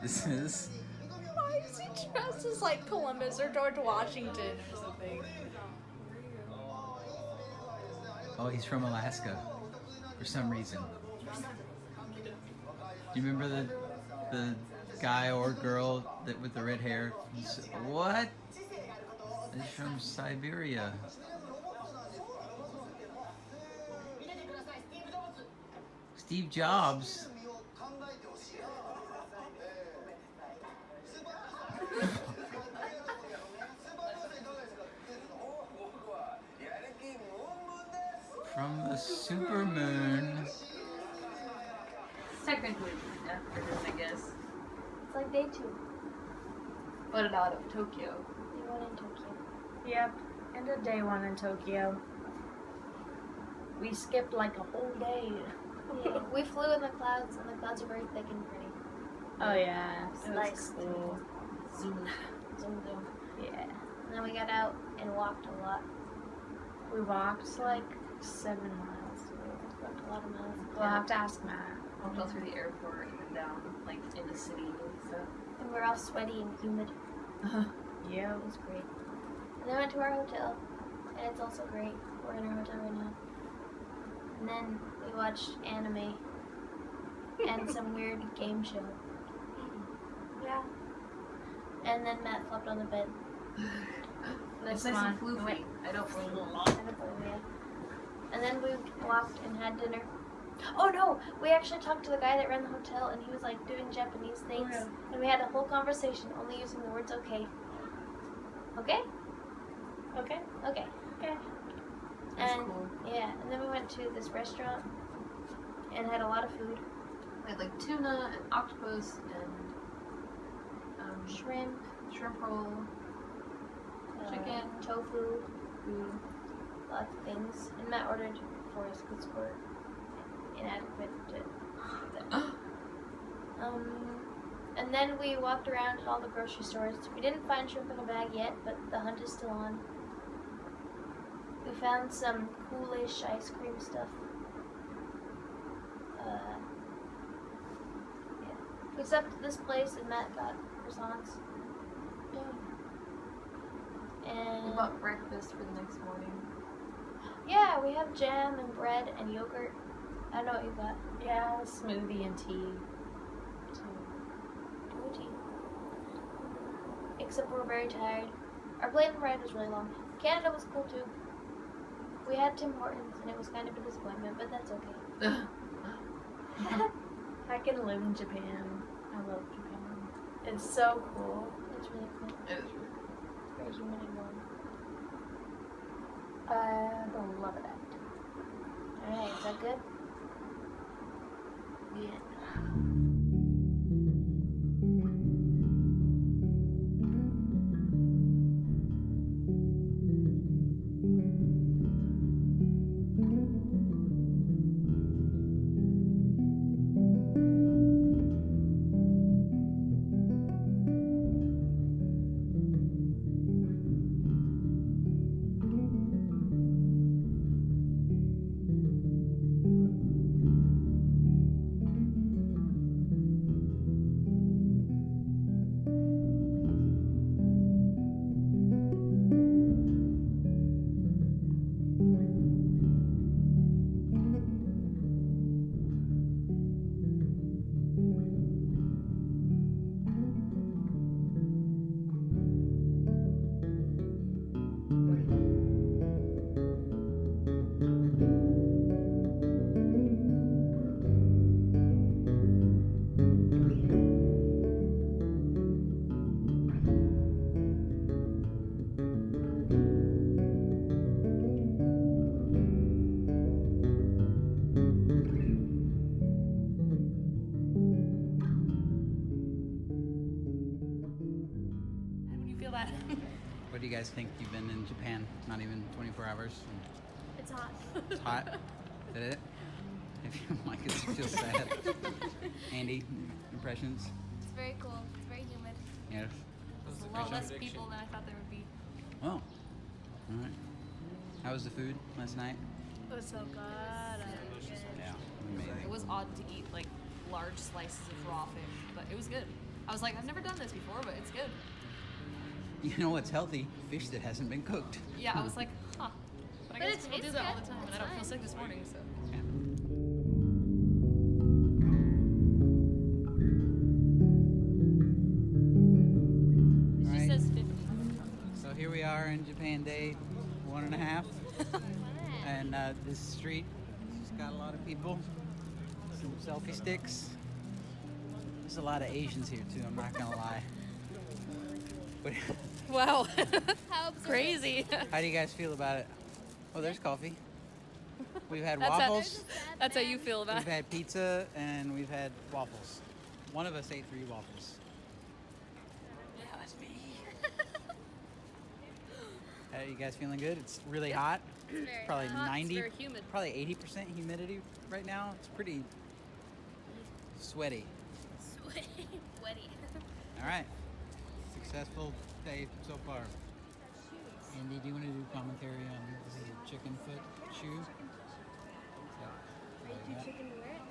This is. Why is he dressed as like Columbus or George Washington or something? Oh, he's from Alaska for some reason. Do you remember the guy or girl that with the red hair? What? He's from Siberia. Steve Jobs. From the supermoon. Technically afternoon, I guess. It's like day 2. But out of Tokyo. Day 1 in Tokyo. Yep, end of day 1 in Tokyo. We skipped like a whole day. Yeah, we flew in the clouds, and the clouds are very thick and pretty. Oh yeah, It's it was nice. cool. Zoom, zoom. Yeah, And then we got out and walked a lot. we walked like 7 miles. We walked a lot of miles. We'll have to ask Matt. Walked all through the airport and down, like, in the city and stuff. And we were all sweaty and humid. Yeah. It was great. And then we went to our hotel, and it's also great. We're in our hotel right now. And then we watched anime and some weird game show. Yeah. And then Matt flopped on the bed. It's This nice and one. floofy. I don't blame him. Kind of blue, yeah. And then we walked and had dinner. Oh no! We actually talked to the guy that ran the hotel, and he was like doing Japanese things. yeah. And we had a whole conversation only using the words okay. Okay? Okay. Okay. Okay. That's And cool. yeah, and then we went to this restaurant and had a lot of food. I had like tuna and octopus and Shrimp, shrimp roll, chicken, tofu, food. lots of things. And Matt ordered for us because we're inadequate to and then we walked around at all the grocery stores. We didn't find shrimp in a bag yet, but the hunt is still on. We found some coolish ice cream stuff. Yeah. We stopped at this place and Matt got croissants. And We bought breakfast for the next morning. yeah, we have jam and bread and yogurt. I don't know what you got. Yeah, smoothie and tea. Tea. Except we're very tired. Our plane ride was really long. Canada was cool too. We had Tim Hortons and it was kind of a disappointment, but that's okay. I can live in Japan. I love Japan. It's so cool. It's really cool. It was really Very humid and warm. I love it. Alright, is that good? yeah. How do you feel that? What do you guys think? You've been in Japan not even 24 hours. It's hot. It's hot. Is that it? If you like it, feel sad. Andy, impressions? It's very cool. It's very humid. Yeah. There's a lot less people than I thought there would be. Oh. All right. How was the food last night? It was so good. Yeah. It Amazing. was odd to eat like large slices of raw fish, but it was good. I was like, I've never done this before, but it's good. You know what's healthy? Fish that hasn't been cooked. Yeah, I was like, huh. But I But guess it people do tastes that all good. the time, and It's I don't feel fine. sick this morning, so. Right. She says 50. So here we are in Japan day 1.5. And this street has got a lot of people. Some selfie sticks. There's a lot of Asians here too, I'm not gonna lie. But Wow. How observant. Crazy. how do you guys feel about it? Oh, there's coffee. We've had That's waffles, That's how you feel about we've it. had pizza, and we've had waffles. One of us ate 3 waffles. That was me. You guys feeling good? It's really hot. It's very Probably hot. 90, very humid. probably 80% humidity right now. It's pretty sweaty. Sweaty. Sweaty. All right, successful day so far. Andy, do you want to do commentary on the chicken foot shoe? So, Chicken to wear it?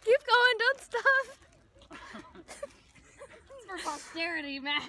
Keep going, don't stop. For posterity, man.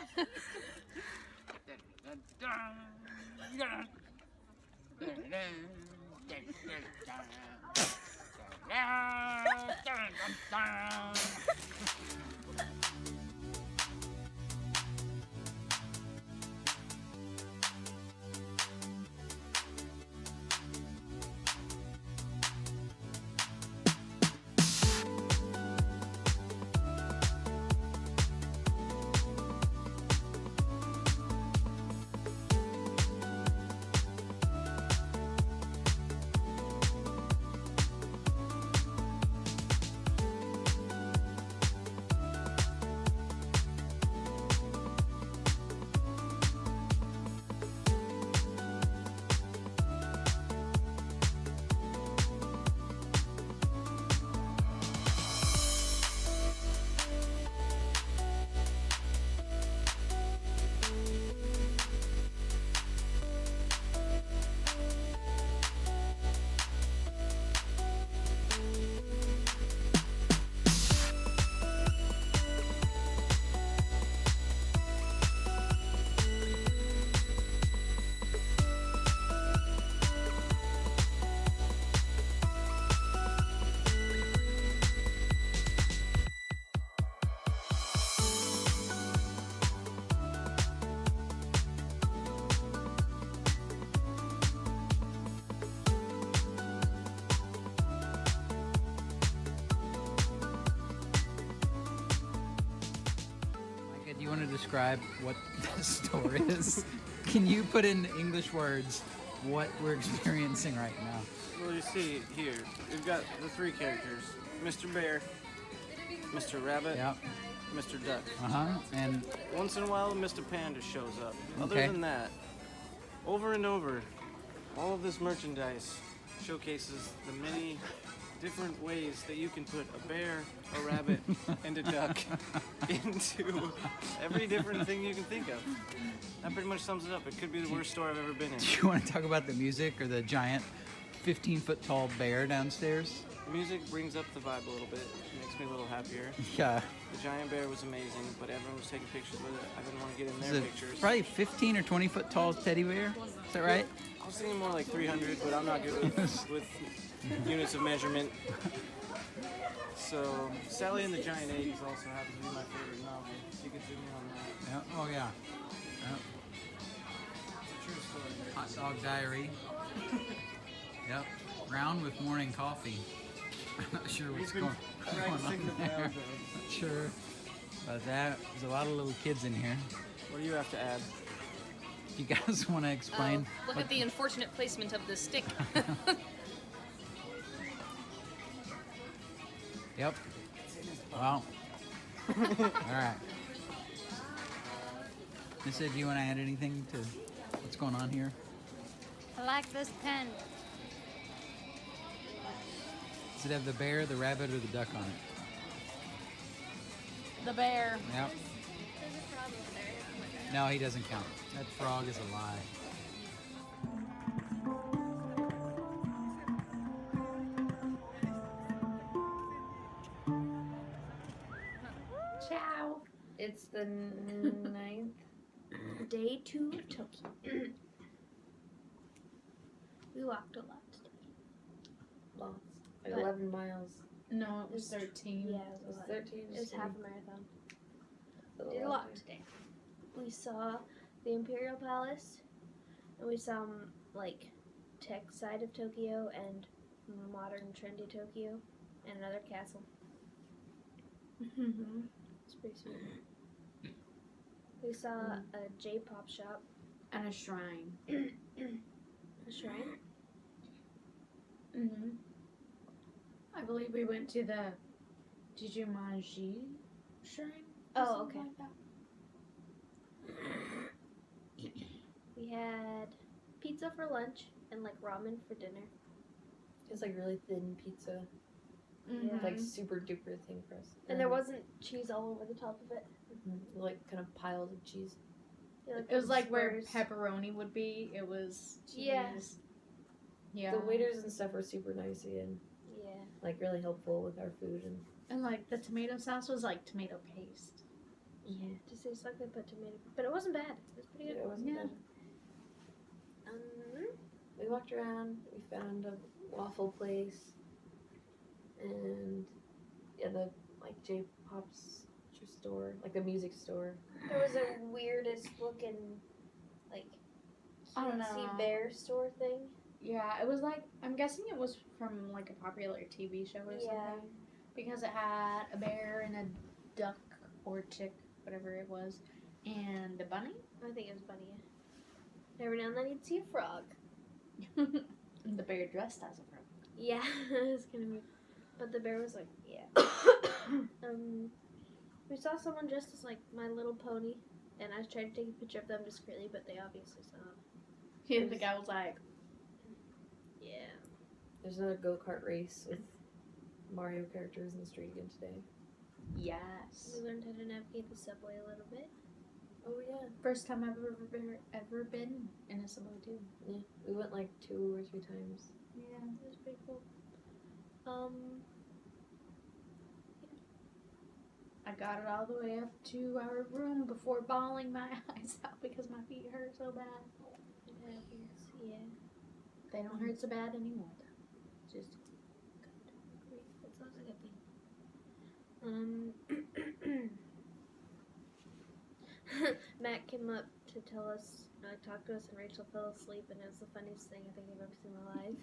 describe what the store is? Can you put in English words what we're experiencing right now? Well, you see here, we've got the three characters: Mr. Bear, Mr. Rabbit, Yep. Mr. Duck. And Once in a while, Mr. Panda shows up. Other Okay. than that, over and over, all of this merchandise showcases the many different ways that you can put a bear, a rabbit, and a duck into every different thing you can think of. That pretty much sums it up. It could be the worst store I've ever been in. do you want to talk about the music or the giant 15-foot tall bear downstairs? The music brings up the vibe a little bit. It makes me a little happier. Yeah. The giant bear was amazing, but everyone was taking pictures with it. I didn't want to get in It's their a pictures. probably 15 or 20-foot tall teddy bear. Is that right? I was thinking more like 300, but I'm not good with units of measurement. So, Sally and the Giant Eggs also happens to be my favorite novel. You can zoom in on that. Yeah. Oh, yeah. Yep. It's a true story. Hot Dog Diary. Yep. Brown with morning coffee. I'm not sure what's He's been going practicing on the there. brown Not sure about that. There's a lot of little kids in here. What do you have to add? If you guys want to explain. Look what- at the unfortunate placement of this stick. Yep. Wow. All right. Nissa, do you want to add anything to what's going on here? I like this pen. Does it have the bear, the rabbit, or the duck on it? The bear. Yep. No, he doesn't count. That frog is a lie. Ciao. It's the 9th. Day 2 of Tokyo. We walked a lot today. Lots. Like But- 11 miles. No, it was 13. Yeah, It was a lot. 13. It was half a marathon. We did a lot today. We saw the Imperial Palace, and we saw like tech side of Tokyo and modern trendy Tokyo, and another castle. It's pretty sweet. We saw a J-pop shop, And a shrine. a shrine. Mm-hmm. I believe we went to the Jujumanji shrine. or Oh, something okay. like that. We had pizza for lunch and like ramen for dinner. It's like really thin pizza. Yeah. Like super duper thin crust. And there wasn't cheese all over the top of it. Like kind of piles of cheese. Yeah, It was like where squares. pepperoni would be. It was cheese. Yeah. Yeah. The waiters and stuff were super nice again. Yeah. Like really helpful with our food and And like the tomato sauce was like tomato paste. Yeah. Just tastes like they put tomato, but it wasn't bad. It was pretty yeah, good. it wasn't Yeah. bad. We walked around. We found a waffle place, and yeah, the like J-pop's store, like the music store. There was a weirdest looking, like, I don't cutesy know. bear store thing. Yeah, it was like I'm guessing it was from like a popular TV show or Yeah. something. Because it had a bear and a duck or chick, whatever it was, and a bunny. I think it was bunny. Every now and then you'd see a frog. And the bear dressed as a frog. Yeah, it was kind of weird. But the bear was like, yeah. We saw someone dressed as like My Little Pony, and I tried to take a picture of them discreetly, but they obviously saw it. Yeah, the guy was like, Yeah. There's another go-kart race with Mario characters in the street again today. yes. We learned how to navigate the subway a little bit. Oh yeah. First time I've ever been in a subway too. Yeah. We went like 2 or 3 times. Yeah. It was pretty cool. I got it all the way up to our room before bawling my eyes out because my feet hurt so bad. Yeah. They don't hurt so bad anymore though. Just Great. That's always a good thing. Matt came up to tell us, talk to us, and Rachel fell asleep, and it was the funniest thing I think I've ever seen in my life.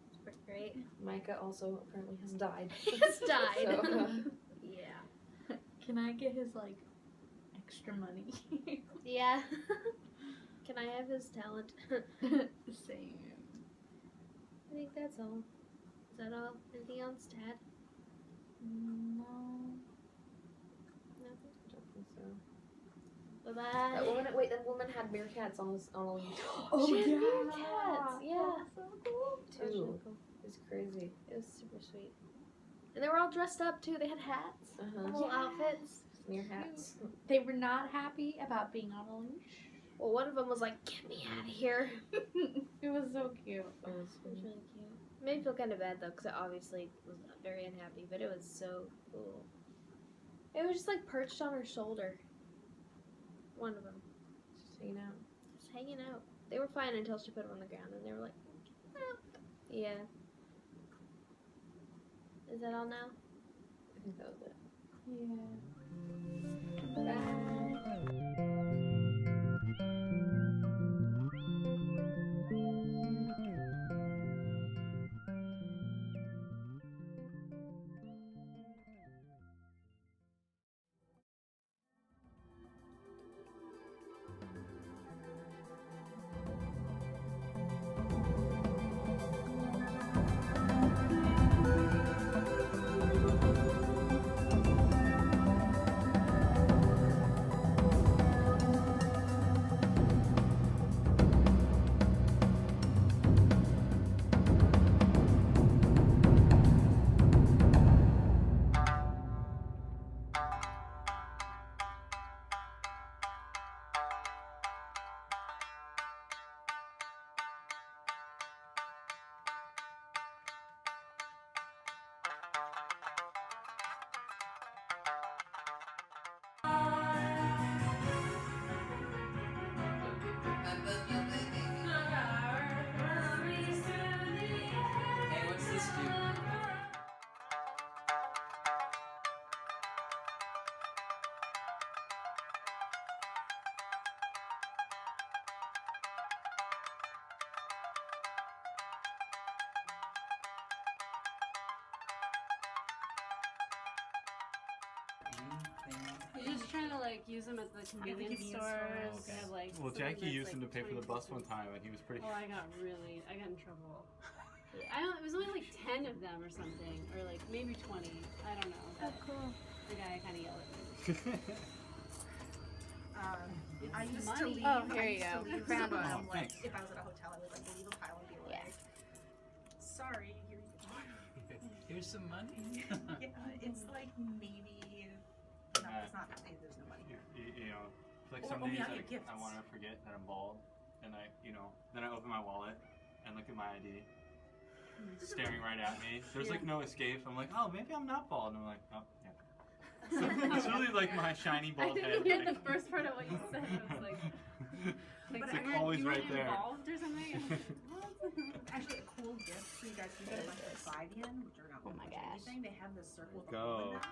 It's pretty great. Micah also apparently has died. He has died. So, Yeah. can I get his like extra money. Yeah. Can I have his talent? Same. I think that's all. Is that all? Anything else to add? No. Nothing. I don't think so. Bye That bye. woman, wait, that woman had meerkats on a leash. Oh, She had yeah. meerkats. Yeah. So cool. That was Two. really cool. It's crazy. It was super sweet. And they were all dressed up too. They had hats. Uh-huh. Whole Yes. outfits. Smear hats. They were not happy about being on a leash. Well, one of them was like, "Get me out of here." It was so cute. It was It was really cute. It made me feel kind of bad though, because it obviously was very unhappy, but it was so cool. It was just like perched on her shoulder. One of them. just hanging out. Just hanging out. They were fine until she put them on the ground, and they were like, "Ah." Yeah. Is that all now? I think that was it. Yeah. Bye. Hey, what's this do? You're just trying to like use them at the convenience stores. They have like. Well, something Jackie that's, used him to like, pay for the 20%. bus one time, and he was pretty. Oh, I got in trouble. I don't. It was only like 10 of them or something, or like maybe 20. I don't know. But Cool. the guy kind of yelled at me. I used to money. leave. Oh, here I you used go. to leave Found some, one. like, Thanks. if I was at a hotel, I would like leave a pile and be like, "Sorry, here you go." Here's some money. Yeah, it's like maybe. No, it's not. There's no money. You know, like Or- some oh, days yeah, your I gifts. want to forget that I'm bald, and then I open my wallet and look at my ID, staring right at me. There's like no escape. I'm like, oh, maybe I'm not bald, and I'm like, oh, yeah. So it's really like my shiny I bald head. didn't hear the first part of what you said. I was like, It's But like I- always you right weren't there. involved or something. I was like, what? Actually, a cool gift for you guys to get a bunch of 5 yen, which are not Oh my much gosh. anything. They have this circle with a Go. hole in them.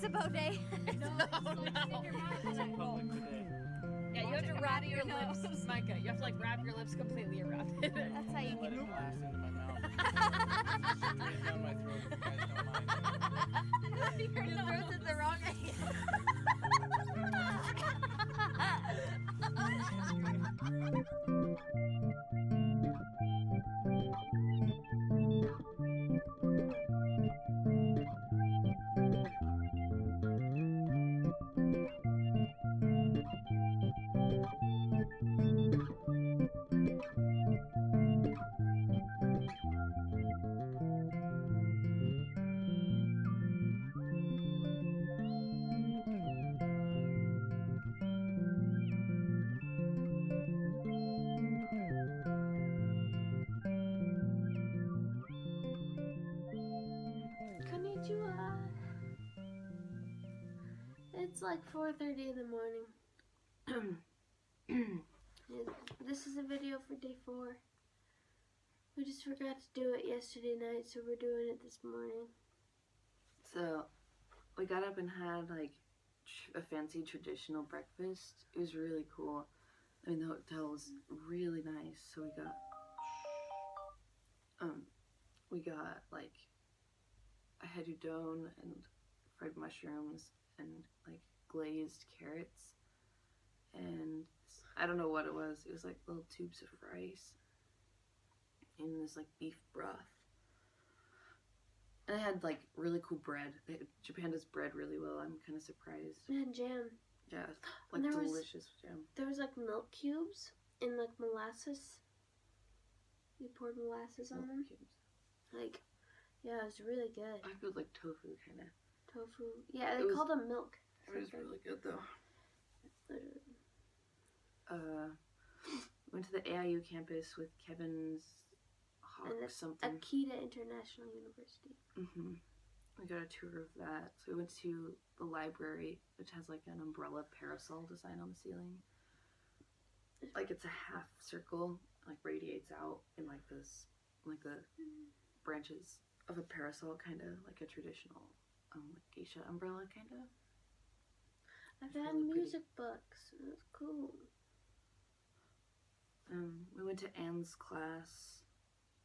It's a bidet. Public today. Yeah, you have to wrap your lips, Micah. You have to like wrap your lips completely around it. That's how you Let get it it. blast into my mouth. Straight down my throat if you guys don't mind. Your throat's at the wrong Konnichiwa. It's like 4:30 in the morning. This is a video for day 4. We just forgot to do it yesterday night, so we're doing it this morning. So, we got up and had like a fancy traditional breakfast. It was really cool. I mean, the hotel was really nice. So we got like a head udon and fried mushrooms and like glazed carrots. And I don't know what it was. It was like little tubes of rice in this like beef broth. And I had like really cool bread. Japan does bread really well. I'm kind of surprised. And jam. Yeah, like And delicious jam. There was like milk cubes in like molasses. You poured molasses on them. Cubes. Like, yeah, it was really good. I feel like tofu kind of. Tofu. Yeah, they It was- called them milk. It was really good though. Went to the AIU campus with Kevin's Hawk And it's something. Akita International University. We got a tour of that. So we went to the library, which has like an umbrella parasol design on the ceiling. Like it's a half circle, like radiates out in like this, like the branches of a parasol, kind of like a traditional like geisha umbrella, kind of. I've It's had really pretty. music books. It was cool. We went to Anne's class,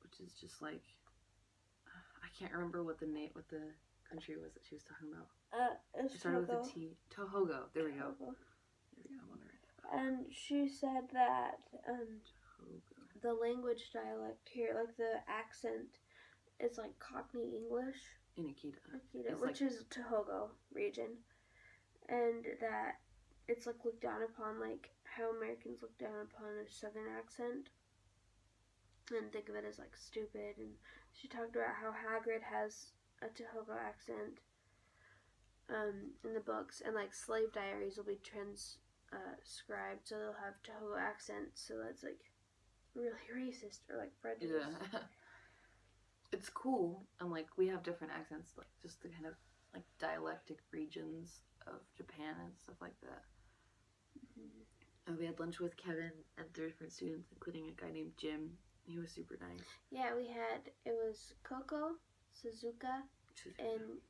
which is just like I can't remember what the country was that she was talking about. It's It started Togo. with a T. Tohogo. There we go. Togo. There we go. I'm gonna write that. And she said that Tohogo. the language dialect here, like the accent, is like Cockney English, In Akita. Akita, It's which like- is Tohogo region, and that it's like looked down upon, like how Americans look down upon a southern accent and think of it as like stupid. And she talked about how Hagrid has a Tohogo accent in the books, and like slave diaries will be transcribed, so they'll have Tohogo accents, so that's like really racist or like prejudice. Yeah. It's cool, and like we have different accents, like just the kind of like dialectic regions of Japan and stuff like that. We had lunch with Kevin and 3 different students, including a guy named Jim. He was super nice. Yeah, it was Coco, Suzuka, and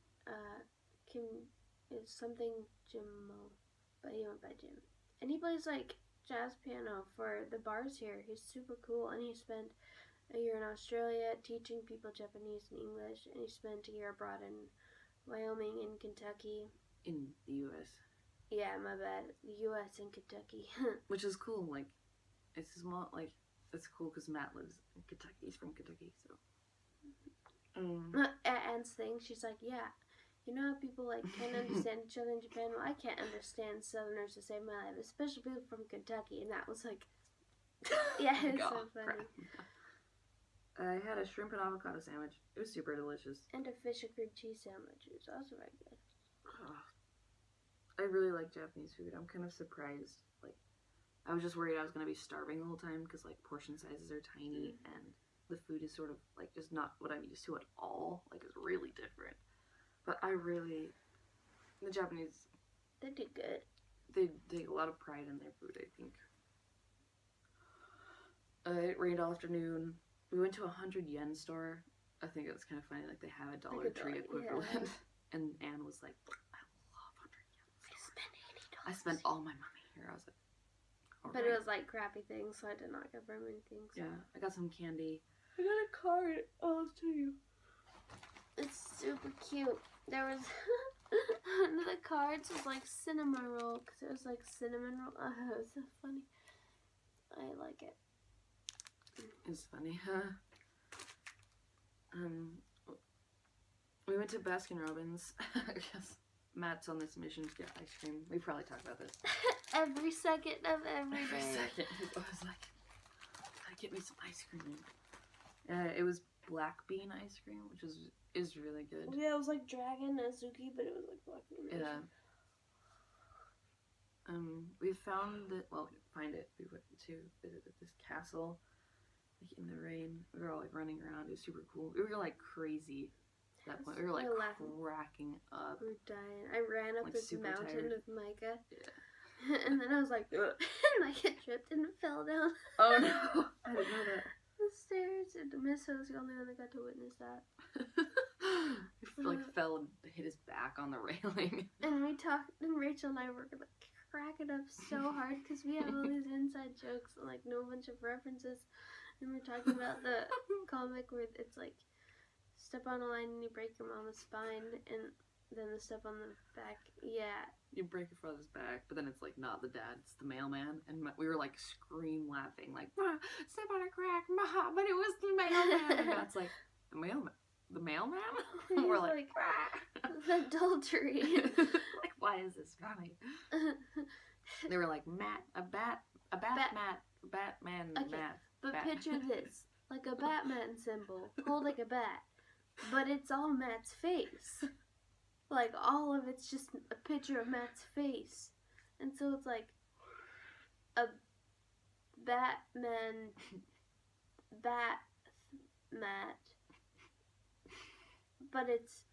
Kim is something Jimmo, but he went by Jim. And he plays like jazz piano for the bars here. He's super cool, and he spent a year in Australia teaching people Japanese and English, and he spent a year abroad in Wyoming and Kentucky. In the U.S. Yeah, my bad. The U.S. and Kentucky. Which is cool. Like, it's small. Like, it's cool because Matt lives in Kentucky. He's from Kentucky, so. Anne's thing, she's like, yeah, you know how people like can't understand each other in Japan? Well, I can't understand Southerners to save my life, especially people from Kentucky. And that was like, yeah, it's so funny. I had a shrimp and avocado sandwich. It was super delicious. And a fish and cream cheese sandwich. It was also very good. I really like Japanese food. I'm kind of surprised. Like, I was just worried I was going to be starving the whole time because, like, portion sizes are tiny and the food is sort of, like, just not what I'm used to at all. Like, it's really different. But the Japanese, They did good. they take a lot of pride in their food, I think. It rained all afternoon. We went to a 100 yen store. I think it was kind of funny. Like, they have a Dollar Tree $1, equivalent. yeah. And Anne was like, I I spent all my money here. I was like, all But right. it was like crappy things, so I did not get very many things. Yeah, I got some candy. I got a card. I'll show you. It's super cute. There was one of the cards was like cinnamon roll because it was like cinnamon roll. Oh, it was so funny. I like it. It's funny, huh? We went to Baskin Robbins. I guess Matt's on this mission to get ice cream. We probably talked about this. Every second of every Every day. second, he was like, "Gotta get me some ice cream." It was black bean ice cream, which is really good. Yeah, it was like Dragon Azuki, but it was like black bean. Yeah. We found that. Well, find it. We went to visit this castle, like in the rain. We were all like running around. It was super cool. We were like crazy at that point. We were like cracking up. We were dying. I ran up Like, this super mountain tired. of mica. Yeah. And then I was like, and Micah tripped and fell down Oh no! I didn't know that. the stairs. And Miss was the only one that got to witness that. He like fell and hit his back on the railing. And we talked, and Rachel and I were like cracking up so hard because we have all these inside jokes and like no bunch of references. And we're talking about the comic where it's like step on a line and you break your mama's spine, and then the step on the back. Yeah. You break your father's back, but then it's like not the dad, it's the mailman. And we were like scream laughing, like, step on a crack, ma, but it was the mailman. And Matt's like, the mailman? The mailman? He's We're like, adultery. like, why is this funny? They were like, Matt, a bat, Matt, Batman, Okay, Matt. But bat. picture this, like a Batman symbol, holding a bat, but it's all Matt's face. Like, all of it's just a picture of Matt's face. And so it's like a Batman, Matt, but it's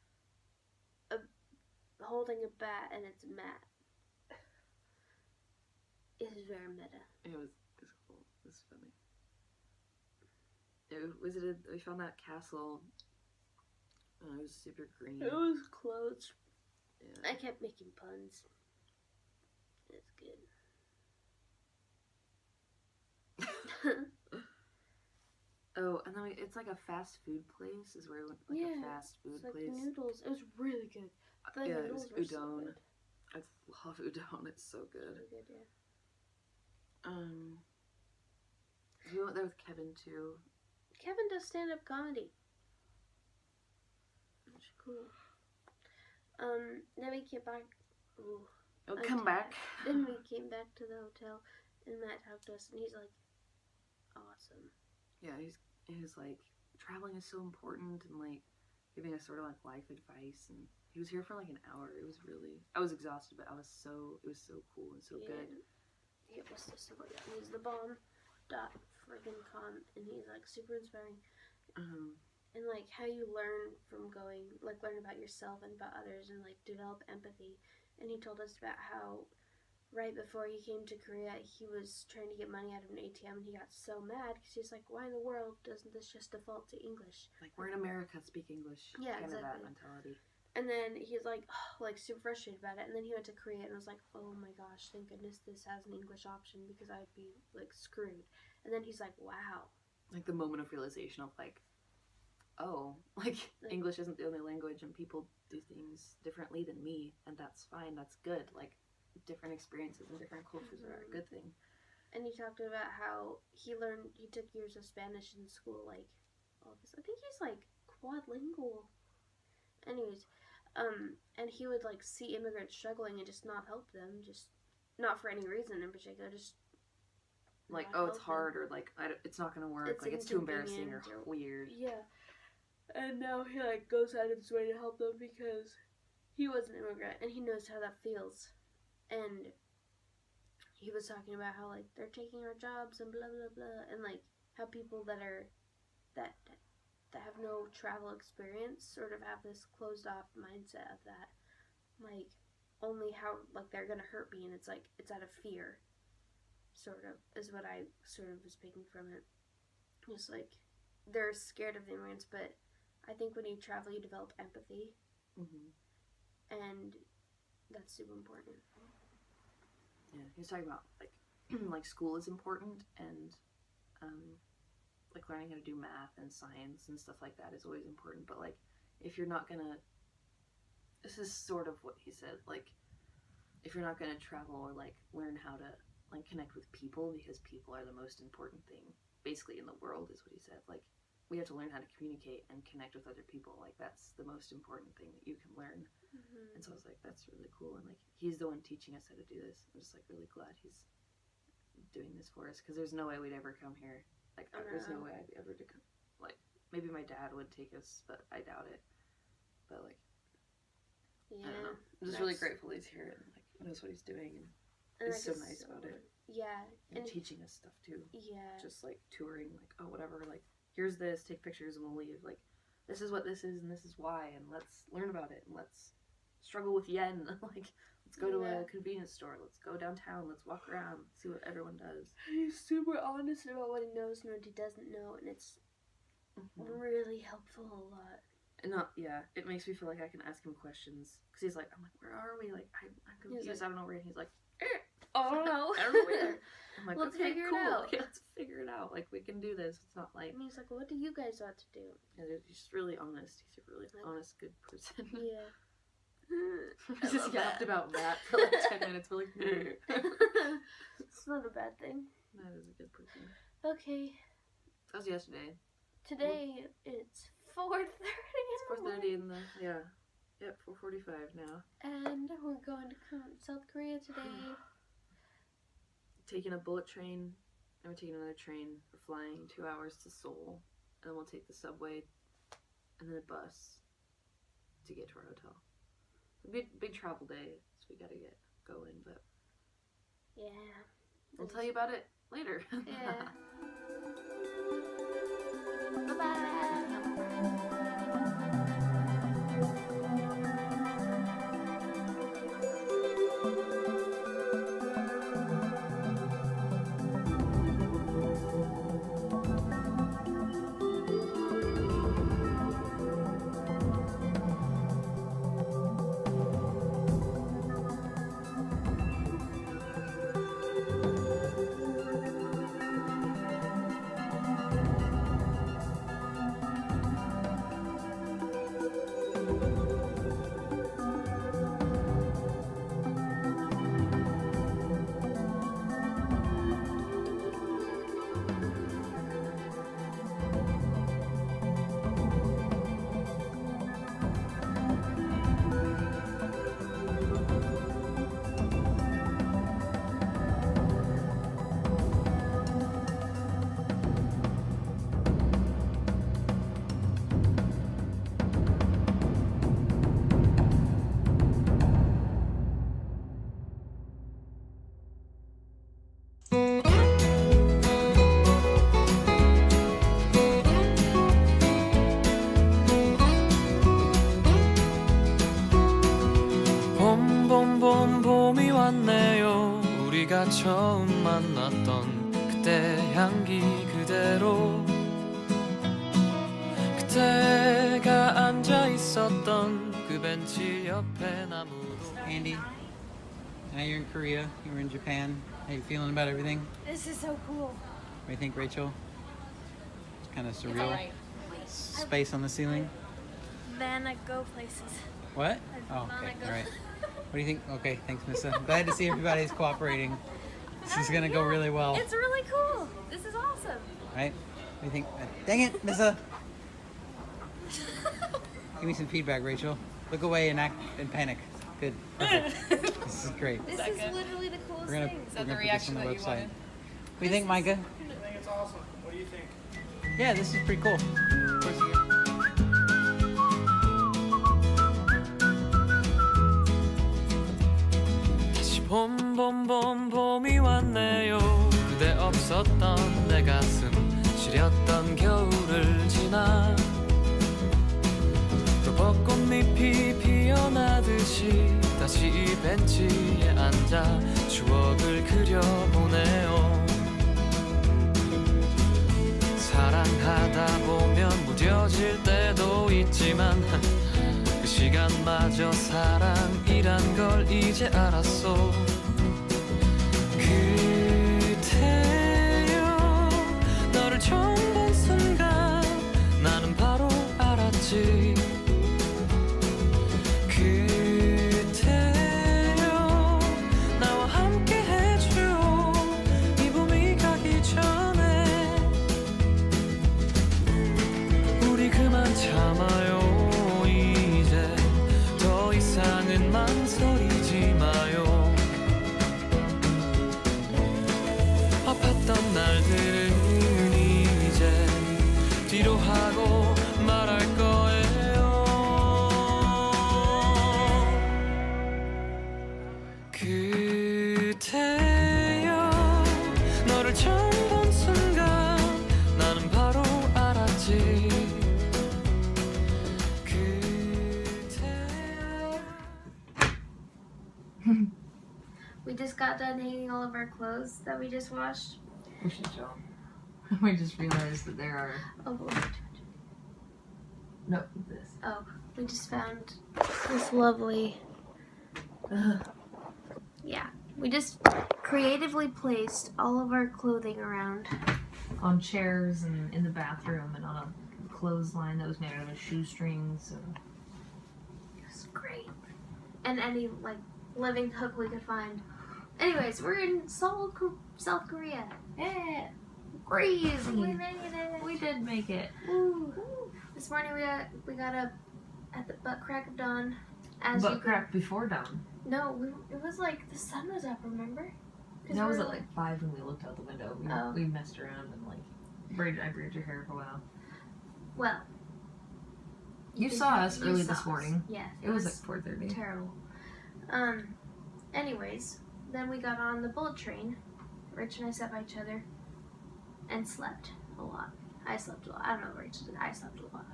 holding a bat and it's Matt. It's very meta. It was cool. It was funny. We found that castle. It was super green. It was closed. Yeah. I kept making puns. It's good. Oh, and then it's like a fast food place. Is where we went, like a fast food it's like place. noodles. It was really good. The Yeah, it noodles was were so udon. good. I love udon. It's so good. Really good, yeah. We went there with Kevin too. Kevin does stand-up comedy. Which is cool. Then we came back. Ooh, Oh, I'm come tired. back. Then we came back to the hotel, and Matt talked to us, and he's like, "Awesome." Yeah, he's like, traveling is so important, and like giving us sort of like life advice. And he was here for like an hour. It was really. I was exhausted, but it was so cool and so good. He was just so good. He's the bomb. Friggin' con, and he's like super inspiring. And like how you learn from going, like learn about yourself and about others, and like develop empathy. And he told us about how right before he came to Korea, he was trying to get money out of an ATM, and he got so mad because he's like, why in the world doesn't this just default to English? Like, we're in America, speak English. Yeah, kind exactly. of that mentality. And then he was like, oh, like super frustrated about it. And then he went to Korea and was like, oh my gosh, thank goodness this has an English option because I'd be like screwed. And then he's like, wow. Like the moment of realization of like, oh, like English isn't the only language, and people do things differently than me, and that's fine, that's good. Like different experiences and different cultures are a good thing. And he talked about how he took years of Spanish in school, like all this. I think he's like quadlingual. Anyways, and he would like see immigrants struggling and just not help them, just not for any reason in particular, just like, not oh, it's help hard, them. or like it's not gonna work, It's like it's too embarrassing or inconvenient weird. Yeah. And now he like goes out of his way to help them because he was an immigrant and he knows how that feels. And he was talking about how like they're taking our jobs and blah blah blah, and like how people that have no travel experience sort of have this closed off mindset of that, like only how like they're gonna hurt me, and it's like it's out of fear, sort of is what I sort of was picking from it. Just like they're scared of the immigrants, but I think when you travel you develop empathy, Mm-hmm. and that's super important. Yeah, he was talking about like like school is important, and like learning how to do math and science and stuff like that is always important. But like if you're not gonna, this is sort of what he said, like if you're not gonna travel or like learn how to like connect with people, because people are the most important thing basically in the world, is what he said. Like we have to learn how to communicate and connect with other people. Like that's the most important thing that you can learn. And so I was like, that's really cool. And like he's the one teaching us how to do this. I'm just like really glad he's doing this for us, because there's no way we'd ever come here. Like there's no way I'd ever to come. Like maybe my dad would take us, but I doubt it. But like I don't know. I'm just really grateful he's here and like knows what he's doing, and he's so nice about it. Yeah, and teaching us stuff too. Yeah, just like touring, like oh whatever, like here's this, take pictures and we'll leave. Like this is what this is and this is why, and let's learn about it, and let's struggle with yen. Like let's go to a convenience store, let's go downtown, let's walk around, see what everyone does. He's super honest about what he knows and what he doesn't know, and it's really helpful a lot. And it makes me feel like I can ask him questions, because he's like, I'm like, where are we? Like I'm confused, like, I don't know where. And he's like, I don't know. I don't know where. I'm like, let's okay, figure cool. it out. Okay, let's figure it out. Like we can do this. It's not like. And he's like, what do you guys want to do? Yeah, he's just really honest. He's a really honest, good person. Yeah. He just yapped about that for like 10 minutes. We're like, it's not a bad thing. That is a good person. Okay. That was yesterday. Today it's 4:30. It's 4:30 in the 4:45 now. And we're going to South Korea today. Taking a bullet train, and we're taking another train. We're flying 2 hours to Seoul, and then we'll take the subway, and then a bus to get to our hotel. Big travel day, so we gotta get going, but yeah, we'll tell you about it later. Yeah. Bye-bye. 봄이 왔네요. 우리가 처음 만났던 그때 향기 그대로, 그때가 앉아 있었던 그 벤치 옆에 나무로. Andy, now you're in Korea, you were in Japan. How you feeling about everything? This is so cool. What do you think, Rachel? It's kind of surreal. Right. Space on the ceiling. Vanna go places. What? Oh, okay. All right. What do you think? Okay, thanks, Missa. I'm glad to see everybody's cooperating. This is gonna go really well. It's really cool. This is awesome. Right? What do you think? Dang it, Missa! Give me some feedback, Rachel. Look away and act and panic. Good. Perfect. This is great. This is literally the coolest thing. Is that the reaction that you wanted? What do you think, Micah? I think it's awesome. What do you think? Yeah, this is pretty cool. Of course, 봄이 왔네요. 그대 없었던 내 가슴 시렸던 겨울을 지나 또 벚꽃잎이 피어나듯이 다시 이 벤치에 앉아 추억을 그려보네요. 사랑하다 보면 무뎌질 때도 있지만 그 시간마저 사랑이란 걸 이제 알았어. 그대여 너를 처음 본 순간 나는 바로 알았지 그대여 나와 함께 해줘 이 봄이 가기 전에 우리 그만 참아요 이제 더 이상은 망설이지 마요 아팠던 날들은 이제 뒤로 하고 말할 거예요 그대여 너를 처음 본 순간 나는 바로 알았지 그대여 We just got done hanging all of our clothes that we just washed. We should show. We just realized that there are Oh, no this. oh, we just found this lovely. Yeah, we just creatively placed all of our clothing around. On chairs and in the bathroom and on a clothesline that was made out of shoestrings. And It's great. And any like living hook we could find. Anyways, we're in Seoul, South Korea. yeah, crazy. We made it. We did make it. Woo. This morning we got up at the butt crack of dawn. As But you could- crack before dawn. No, it was like the sun was up. Remember? 'Cause That was we at were- like 5 when we looked out the window. Oh. We messed around and like I braided your hair for a while. Well. You think saw that- us you early saw this us. morning. Yes. It was like 4:30. terrible. Anyways, then we got on the bullet train. Rich and I sat by each other and slept a lot. I slept a lot. I don't know what Rich did. I slept a lot.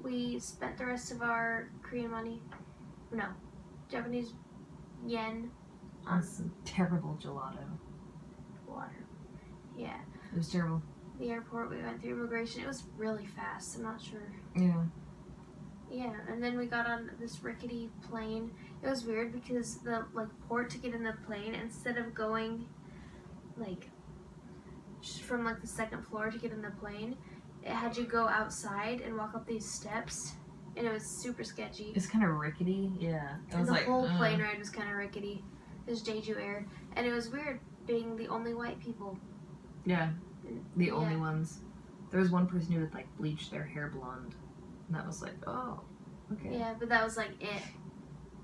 We spent the rest of our Korean money, no, Japanese yen On some terrible gelato. water. Yeah. It was terrible. The airport, we went through immigration. It was really fast. I'm not sure. Yeah. Yeah, and then we got on this rickety plane. It was weird because the like port to get in the plane, instead of going like from like the second floor to get in the plane, it had you go outside and walk up these steps, and it was super sketchy. It's kind of rickety. Yeah. It And was the like whole plane ride was kind of rickety. It was Jeju Air, and it was weird being the only white people. Yeah. The only Yeah. ones. There was one person who had like bleached their hair blonde, and that was like, oh, okay. Yeah, but that was like it.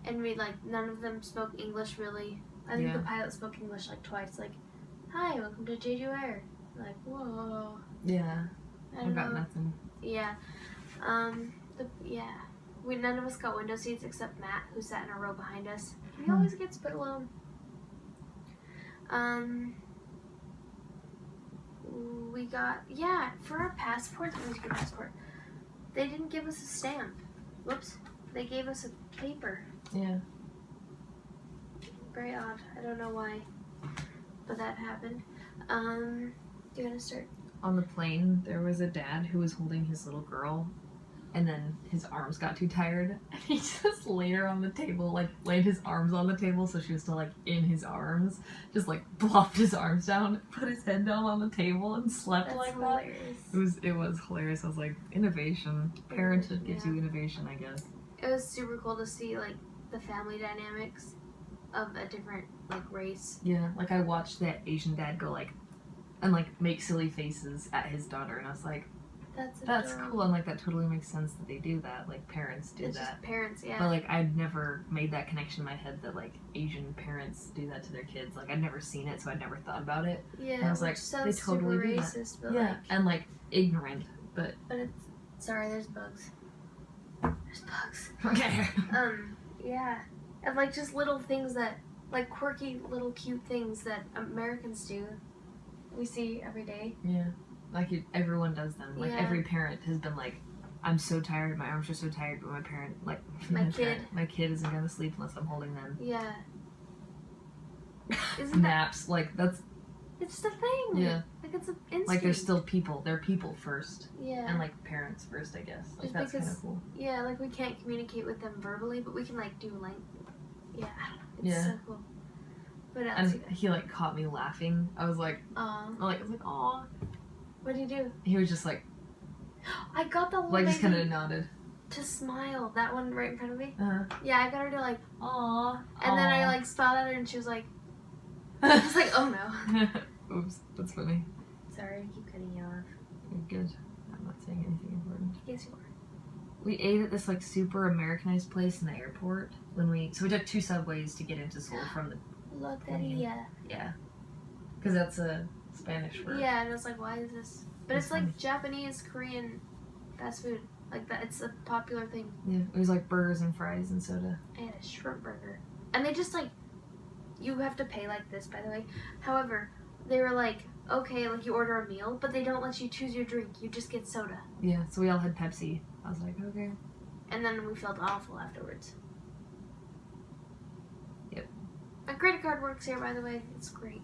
And we like none of them spoke English really. I think the Yeah. pilot spoke English like twice. Like, "Hi, welcome to Jeju Air." Like, whoa. Yeah. I I don't got know. nothing. Yeah. We none of us got window seats except Matt, who sat in a row behind us. He always gets put alone. We got for our passports. Let me get your passport. They didn't give us a stamp. Whoops. They gave us a paper. Yeah. Very odd. I don't know why, but that happened. Do you want to start? On the plane, there was a dad who was holding his little girl, and then his arms got too tired, and he just laid her on the table, like laid his arms on the table so she was still like in his arms, just like plopped his arms down, put his head down on the table, and slept That's like hilarious. that. It was hilarious. I was like, innovation, parenthood gives Yeah. you innovation, I guess. It was super cool to see like the family dynamics of a different like race. Yeah, like I watched that Asian dad go like, and like make silly faces at his daughter, and I was like, that's adorable. cool, and like that totally makes sense that they do that, like parents do It's that. just parents, yeah. But like I'd never made that connection in my head that like Asian parents do that to their kids. Like I'd never seen it, so I'd never thought about it. Yeah, And I was which like, sounds they totally super do that. racist, but Yeah, like, and like ignorant, but it's sorry, there's bugs. There's bugs. okay. Yeah, and like just little things that, like quirky little cute things that Americans do. We see every day. Yeah, like everyone does them. Like Yeah. every parent has been like, I'm so tired, my arms are so tired, but my parent, like my kid isn't gonna sleep unless I'm holding them. Yeah. Isn't that? Naps, like that's It's the thing. yeah. Like it's an instinct. Like they're still people. They're people first, Yeah. and like parents first, I guess. Like Just that's kind because- of cool. Yeah, like we can't communicate with them verbally, but we can like do like, Yeah, it's Yeah. so cool. What else? And you got? he like caught me laughing. I was like, aw. What did you do? He was just like I got the little just baby kind of nodded. to smile. That one right in front of me. Uh-huh. Yeah, I got her to like, Aw. and then I like smiled at her, and she was like, I was like, oh no. Oops, that's funny. Sorry, I keep cutting you off. You're good. I'm not saying anything important. Yes, you are. We ate at this like super Americanized place in the airport so we took 2 subways to get into Seoul from the Loteria. yeah, because that's a Spanish word. Yeah, and I was like, why is this? But That's it's like funny. Japanese, Korean fast food. Like that, it's a popular thing. Yeah, it was like burgers and fries and soda. I had a shrimp burger, and they just like, you have to pay like this, by the way. However, they were like, okay, like you order a meal, but they don't let you choose your drink. You just get soda, Yeah, so we all had Pepsi. I was like, okay. and then we felt awful afterwards. Yep. My credit card works here, by the way. It's great.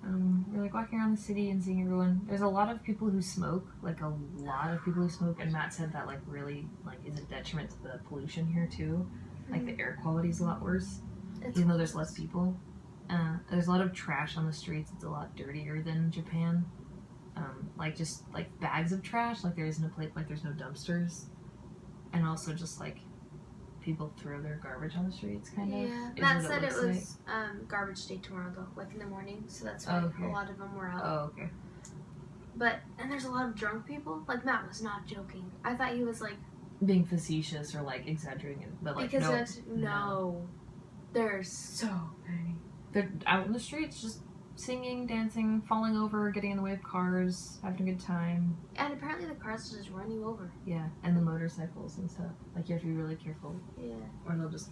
We're like walking around the city and seeing everyone. There's a lot of people who smoke, like a lot of people who smoke, and Matt said that like really like is a detriment to the pollution here too. Like the air quality is a lot worse, even though there's less people. There's a lot of trash on the streets. It's a lot dirtier than Japan. Like just like bags of trash. Like there isn't a place. Like there's no dumpsters, and also just like people throw their garbage on the streets. Kind of. Yeah, is Matt what said it looks was like. garbage day tomorrow though, like in the morning. So that's why Okay. a lot of them were out. Oh, okay. But and there's a lot of drunk people. Like Matt was not joking. I thought he was like Being facetious or like exaggerating it, but like because no, there's no, there's so many. they're out in the streets just singing, dancing, falling over, getting in the way of cars, having a good time. And apparently the cars just run you over. Yeah, and the motorcycles and stuff. Like you have to be really careful, Yeah, or they'll just.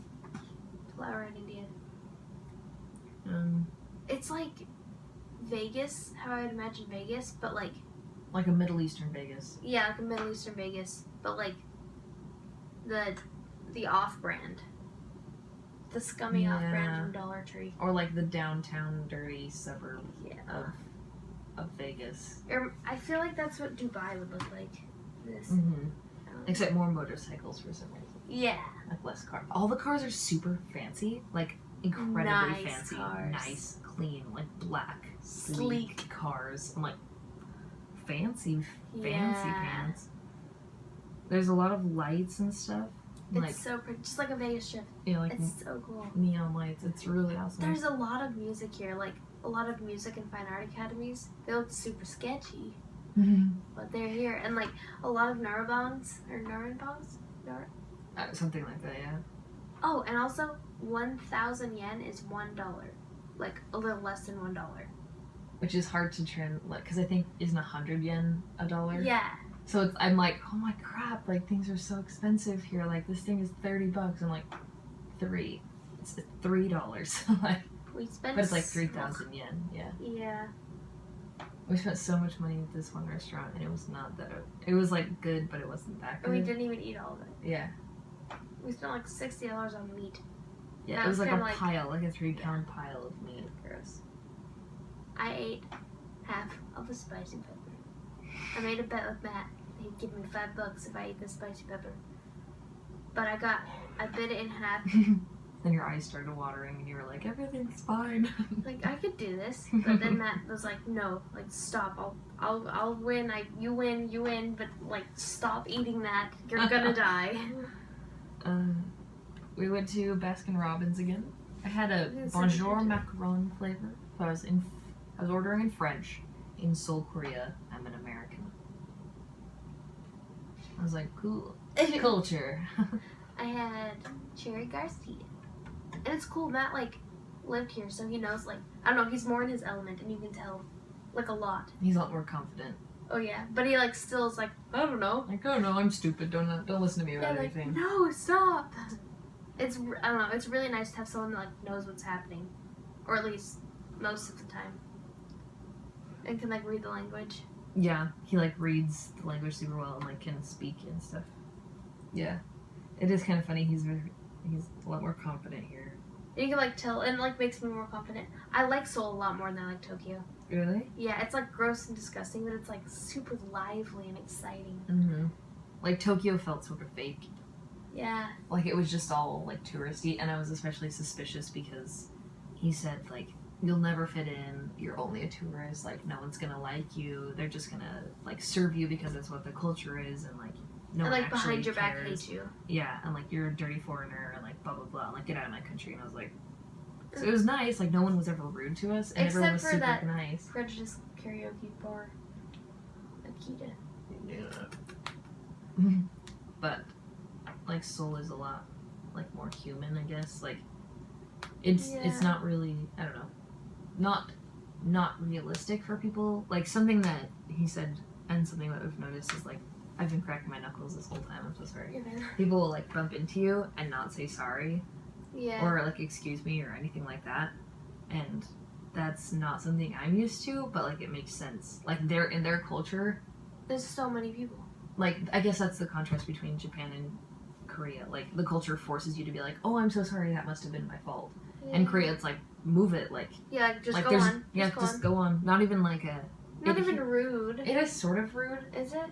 flower in India. Um, It's like Vegas, how I'd imagine Vegas, but like like a Middle Eastern Vegas. yeah, like a Middle Eastern Vegas, but like the off-brand, the scummy off-brand Yeah. from Dollar Tree. Or like the downtown dirty suburb Yeah. of Vegas. I feel like that's what Dubai would look like. This. Mm-hmm. Except more motorcycles for some reason. Yeah. Like less cars. All the cars are super fancy, like incredibly Nice fancy, cars. nice, clean, like black, Sleek. cars. I'm like, fancy Yeah. pants. There's a lot of lights and stuff. Like, It's so pretty, just like a Vegas strip. yeah, like It's so cool. neon lights. It's really awesome. There's a lot of music here, like a lot of music and fine art academies. They look super sketchy, but they're here, and like a lot of Narabangs or Naranbangs. Something like that, yeah. Oh, and also 1,000 yen is $1, like a little less than $1. Which is hard to like, because I think isn't 100 yen a dollar. Yeah. So I'm like, oh my crap, like things are so expensive here. Like this thing is $30. I'm like, $3. It's $3. Like, We spent. but it's like 3,000 yen. Yeah. Yeah. We spent so much money at this one restaurant, and it was not that. It was like good, but it wasn't that And we good. didn't even eat all of it. Yeah. We spent like $60 on meat. Yeah. That It was was like a kinda like- pile, like a 3-pound pile of meat. Gross. I ate half of a spicy pepper. I made a bet with Matt. He'd give me $5 if I ate the spicy pepper. But I bit it in half. Then your eyes started watering, and you were like, everything's fine. Like I could do this, but then Matt was like, "No, like stop. I'll win. You win. But like stop eating that. You're gonna die." We went to Baskin Robbins again. I had a Yes, Bonjour I did. macaron flavor. So I was ordering in French in Seoul, Korea. I'm an American. I was like, cool. Culture. I had cherry Garcia, and it's cool. Matt like lived here, so he knows. Like I don't know, he's more in his element, and you can tell, like a lot. He's a lot more confident. Oh yeah, but he like still is like I don't know. Like, oh no, I'm stupid. Don't listen to me about Yeah, like anything. no, stop. I don't know. It's really nice to have someone that like knows what's happening, or at least most of the time, and can like read the language. Yeah, he like reads the language super well and like can speak and stuff. Yeah, it is kind of funny. He's a lot more confident here. You can like tell, and like makes me more confident. I like Seoul a lot more than I like Tokyo. Really? Yeah, it's like gross and disgusting, but it's like super lively and exciting. Mm-hmm. Like Tokyo felt sort of fake. Yeah. Like, it was just all, like, touristy, and I was especially suspicious because he said, like, you'll never fit in, you're only a tourist, like, no one's gonna like you, they're just gonna, like, serve you because that's what the culture is, and, like, no And one like actually behind your back cares. hate you. Yeah, and, like, you're a dirty foreigner, and, like, blah, blah, blah, and, like, get out of my country, and I was like, so it was nice, like, no one was ever rude to us, and everyone was Except for super that nice. Prejudice karaoke bar. Akita. But, like, Seoul is a lot, like, more human, I guess, like, it's not really, I don't know, not realistic for people. Like, something that he said, and something that we've noticed is, like, I've been cracking my knuckles this whole time, I'm so sorry. People will, like, bump into you and not say sorry, Yeah. or, like, excuse me, or anything like that, and that's not something I'm used to, but, like, it makes sense. Like, in their culture, There's so many people. like, I guess that's the contrast between Japan and Korea. Like, the culture forces you to be like, oh, I'm so sorry, that must have been my fault. Yeah. And Korea, it's like, move it, like, Yeah, just like go there's, on. yeah, just go on. Not even like a, Not even rude. it is sort of rude, Is it?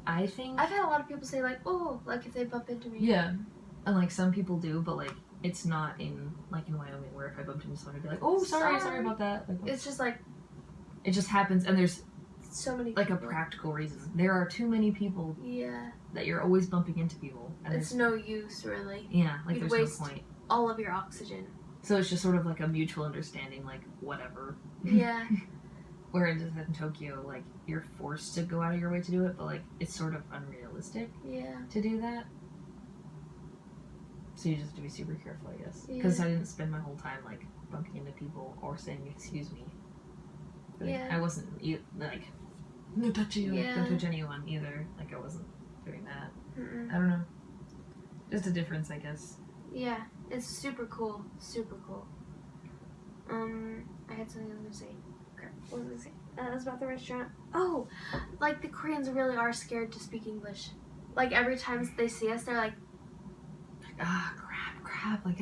I think. I've had a lot of people say like, oh, like if they bump into me. Yeah, and like some people do, but like it's not in like in Wyoming where if I bumped into someone, I'd be like, oh, sorry about that. Like, It's just like it just happens, and there's so many like people. a practical reason. There are too many people Yeah. that you're always bumping into people, and It's no use really. yeah, like You'd there's waste no point. all of your oxygen. So it's just sort of like a mutual understanding, like whatever. Yeah. Whereas in Tokyo, like you're forced to go out of your way to do it, but like it's sort of unrealistic Yeah. to do that. So you just have to be super careful, I guess. Because Yeah. I didn't spend my whole time like bumping into people or saying excuse me. Like, Yeah. I wasn't like no touchy, like, Yeah. don't touch anyone either. Like I wasn't doing that. Mm-mm. I don't know. Just a difference, I guess. Yeah. It's super cool. Super cool. I had something I was gonna say. Crap. What was I gonna say? It was about the restaurant. Oh, like the Koreans really are scared to speak English. Like every time they see us, they're like, Crap, like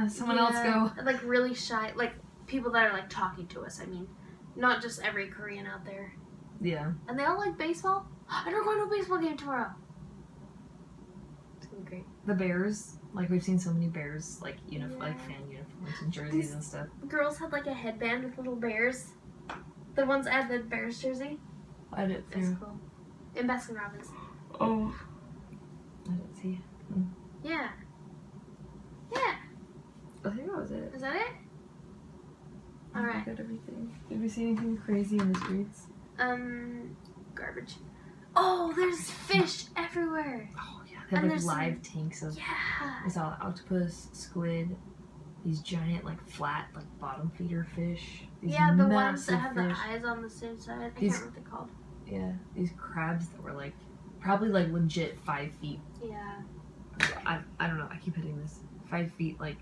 someone else go. Like really shy. Like people that are like talking to us. I mean, not just every Korean out there. Yeah. And they all like baseball. And we're going to a baseball game tomorrow. It's gonna be great. The Bears, like we've seen so many Bears, like like fan uniforms and jerseys and stuff. Girls had like a headband with little bears. The ones that had the Bears jersey. I didn't see. That's cool. In Baskin Robbins. Oh. I didn't see. Yeah. Yeah. I think that was it. Is that it? I Alright. got everything. Did we see anything crazy in the streets? Garbage. Oh, there's fish everywhere. Oh yeah. They have And like there's live tanks of. Yeah. I saw octopus, squid, these giant like flat like bottom feeder fish. These Yeah, the ones that massive have the fish. eyes on the same side. I These- can't remember what they're called. Yeah, these crabs that were like probably like legit 5 feet. Yeah. I don't know. I keep hitting this 5 feet like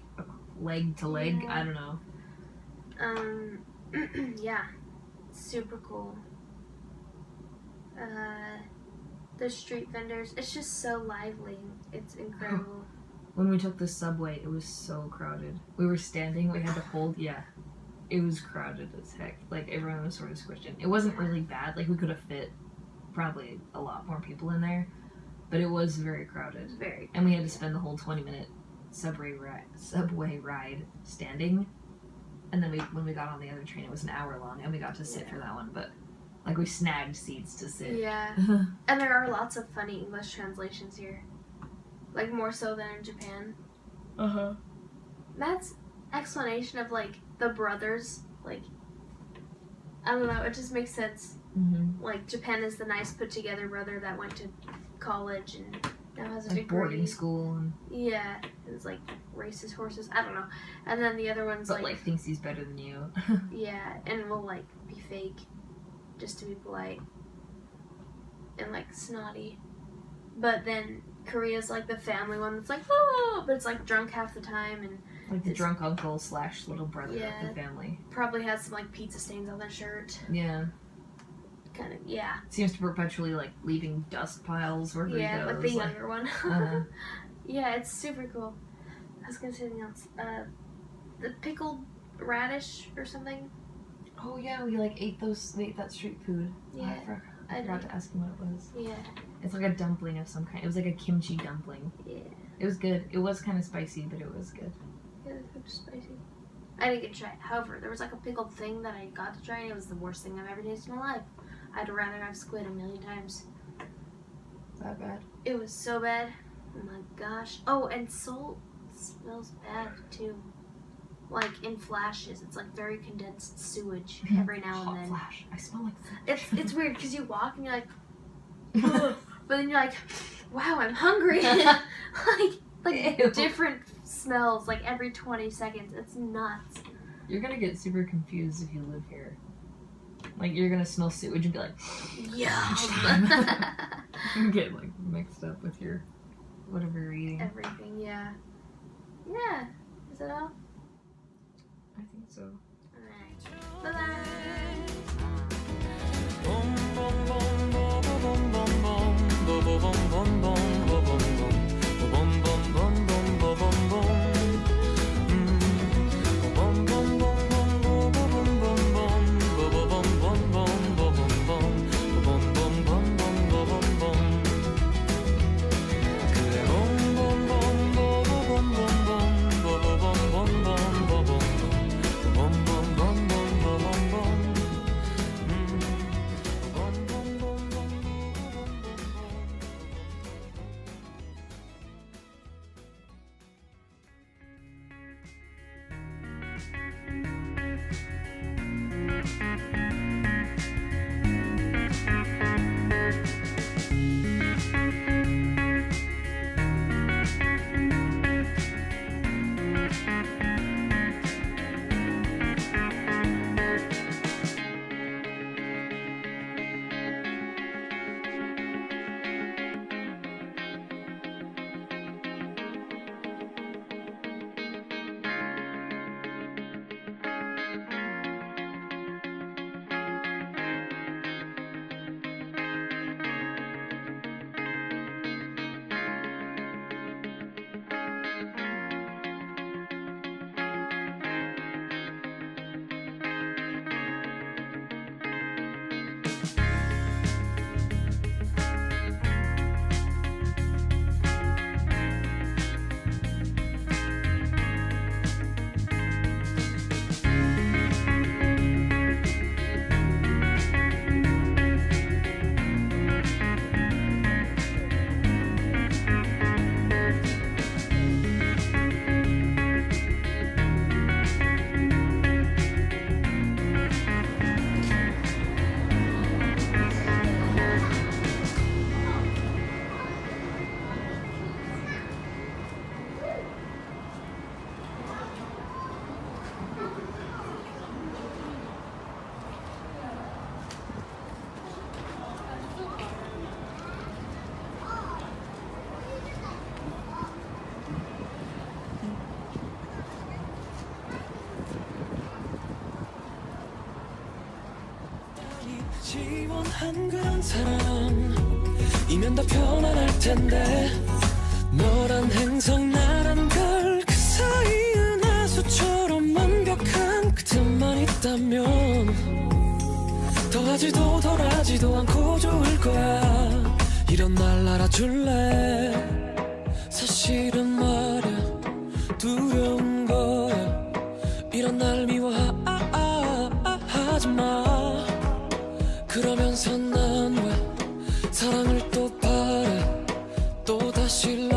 leg to leg. Yeah. I don't know. Yeah. Super cool. The street vendors. It's just so lively. It's incredible. When we took the subway, it was so crowded. We were standing. We had to hold. Yeah, it was crowded as heck. Like everyone was sort of squished in. It wasn't really bad. Like we could have fit probably a lot more people in there, but it was very crowded. Very. And we had to spend the whole 20-minute subway ride standing. And then when we got on the other train, it was an hour long, and we got to sit for that one. But like we snagged seats to sit. Yeah. And there are lots of funny English translations here. Like more so than in Japan. That's explanation of like the brothers. Like I don't know. It just makes sense. Like Japan is the nice put together brother that went to college and now has a Like degree. boarding school. And, Yeah, it's like races horses. I don't know. And then the other one's but like thinks he's better than you. yeah, and will like be fake just to be polite and like snotty. But then Korea's like the family one that's like, oh, but it's like drunk half the time and Like the it's drunk uncle / little brother of Yeah. the family. probably has some like pizza stains on their shirt. Yeah. Kind of, yeah. Seems to perpetually like leaving dust piles wherever Yeah, he goes. like the younger one. uh-huh. Yeah, it's super cool. I was gonna say something else. The pickled radish or something. Oh yeah, we like ate that street food. Yeah. I forgot to ask him what it was. Yeah. It's like a dumpling of some kind. It was like a kimchi dumpling. Yeah. It was good. It was kind of spicy, but it was good. Yeah, it's spicy. I didn't get to try it. However, there was like a pickled thing that I got to try, and it was the worst thing I've ever tasted in my life. I'd rather have squid a million times. That bad? It was so bad. Oh my gosh. Oh, and salt smells bad too. Like in flashes, it's like very condensed sewage every now and then. Flash. I smell like It's weird because you walk and you're like, ugh, but then you're like, wow, I'm hungry. like Ew. different smells like every 20 seconds. It's nuts. You're gonna get super confused if you live here. Like, you're gonna smell sewage and be like, Yum. you get like mixed up with your whatever you're eating. Everything, yeah. Yeah. Is that all? I think so. Alright. Bye-bye. 지원한 그런 사람이면 더 편안할 텐데 너란 행성 나란 별 그 사이에 나수처럼 완벽한 그틈만 있다면 더하지도 덜하지도 않고 좋을 거야 이런 날 알아줄래 사실은 말야 두려운 거야 이런 날 미워하지마 그러면서 난 왜 사랑을 또 바래 또다시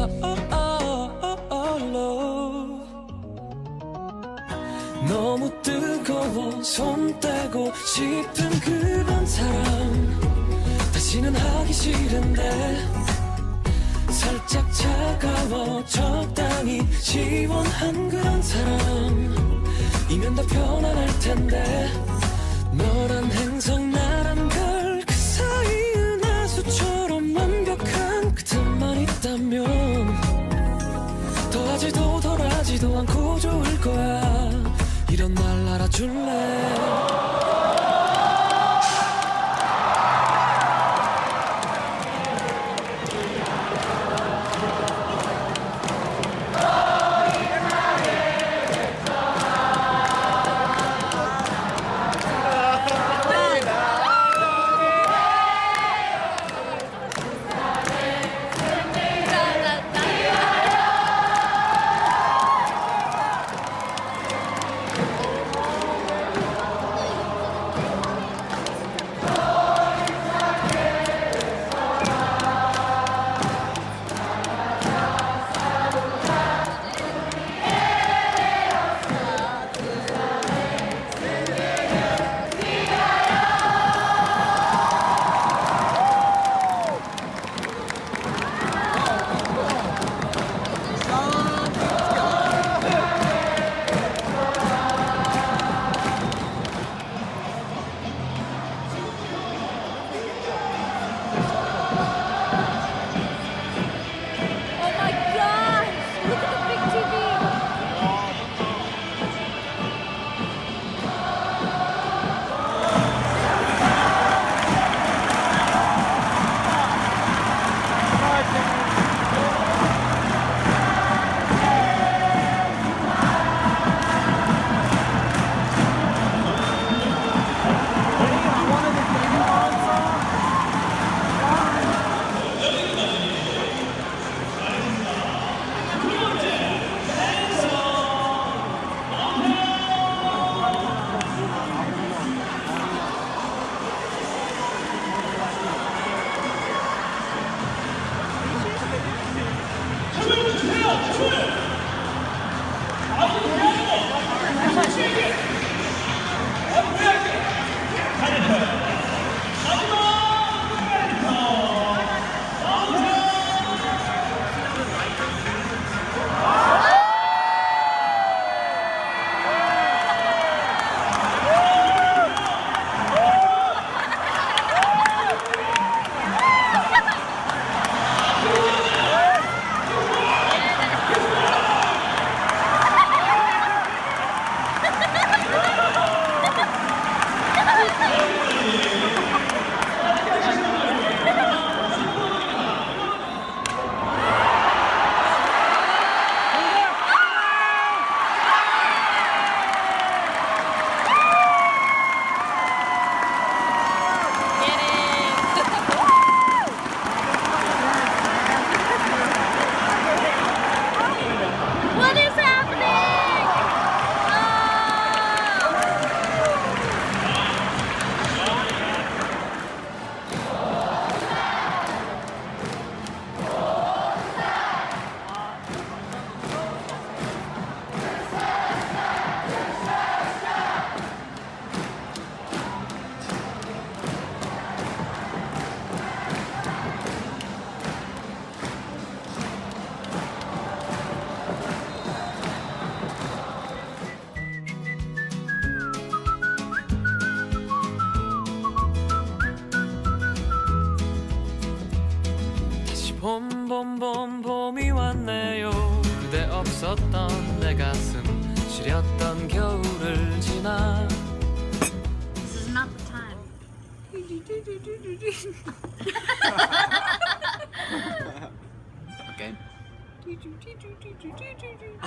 너무 뜨거워 손 떼고 싶은 그런 사랑 다시는 하기 싫은데 살짝 차가워 적당히 시원한 그런 사람이면 더 편안할 텐데 너란 행성 나란 별 그 사이에 나수처럼 완벽한 그 틈만 있다면 더하지도 덜하지도 않고 좋을 거야 이런 날 알아줄래 봄 봄이 왔네요 그대 없었던 내 가슴 시렸던 겨울을 지나 This is not the time. Okay.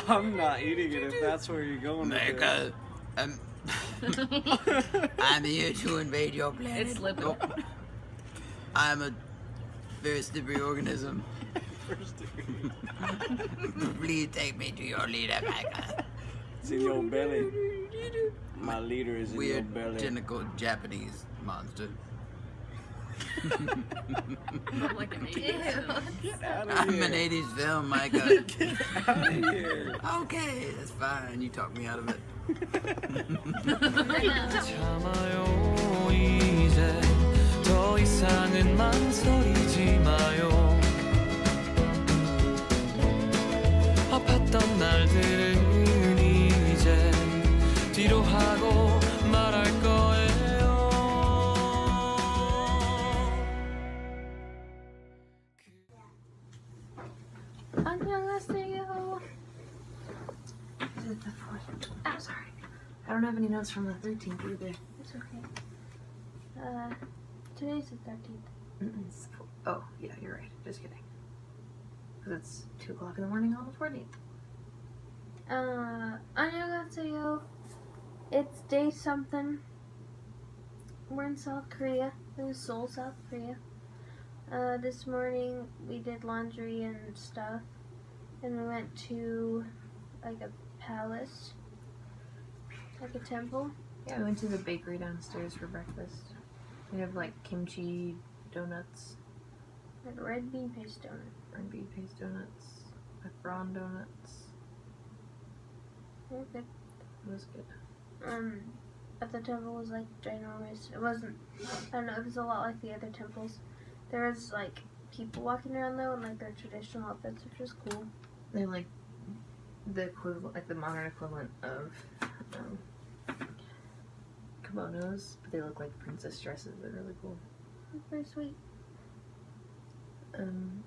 I'm not eating it if that's where you're going with this. I'm here to invade your planet. It's slippery. Nope. I'm a very slippery organism. First degree. Please take me to your leader, Micah. It's in your belly. My leader is in your Weird, belly. tentacle Japanese monster. Not like an 80s film. Get out of I'm here. an 80s film, Micah. Get out of here. Okay, that's fine. You talk me out of it. 참아요 이제 더 이상은 망설이지 마요 아팠던 날들은 이제 뒤로 하고 말할 거예요 안녕하세요. Is it the 4th? Oh, sorry. I don't have any notes from the 13th either. It's okay. Today's the 13th. Oh, yeah, you're right. Just kidding. Because it's 2 o'clock in the morning on the 14th. 안녕하세요. It's day something. We're in South Korea. In Seoul, South Korea. This morning we did laundry and stuff. And we went to like a palace. Like a temple. Yeah, we went to the bakery downstairs for breakfast. We have like kimchi donuts, Like a red bean paste donut. red bean paste donuts, macaron donuts. Very good. It was good. But the temple was like ginormous. It wasn't, I don't know, it was a lot like the other temples. There was like people walking around though in like their traditional outfits, which was cool. They're like the equivalent, like the modern equivalent of kimonos, but they look like princess dresses. They're really cool. It's very sweet.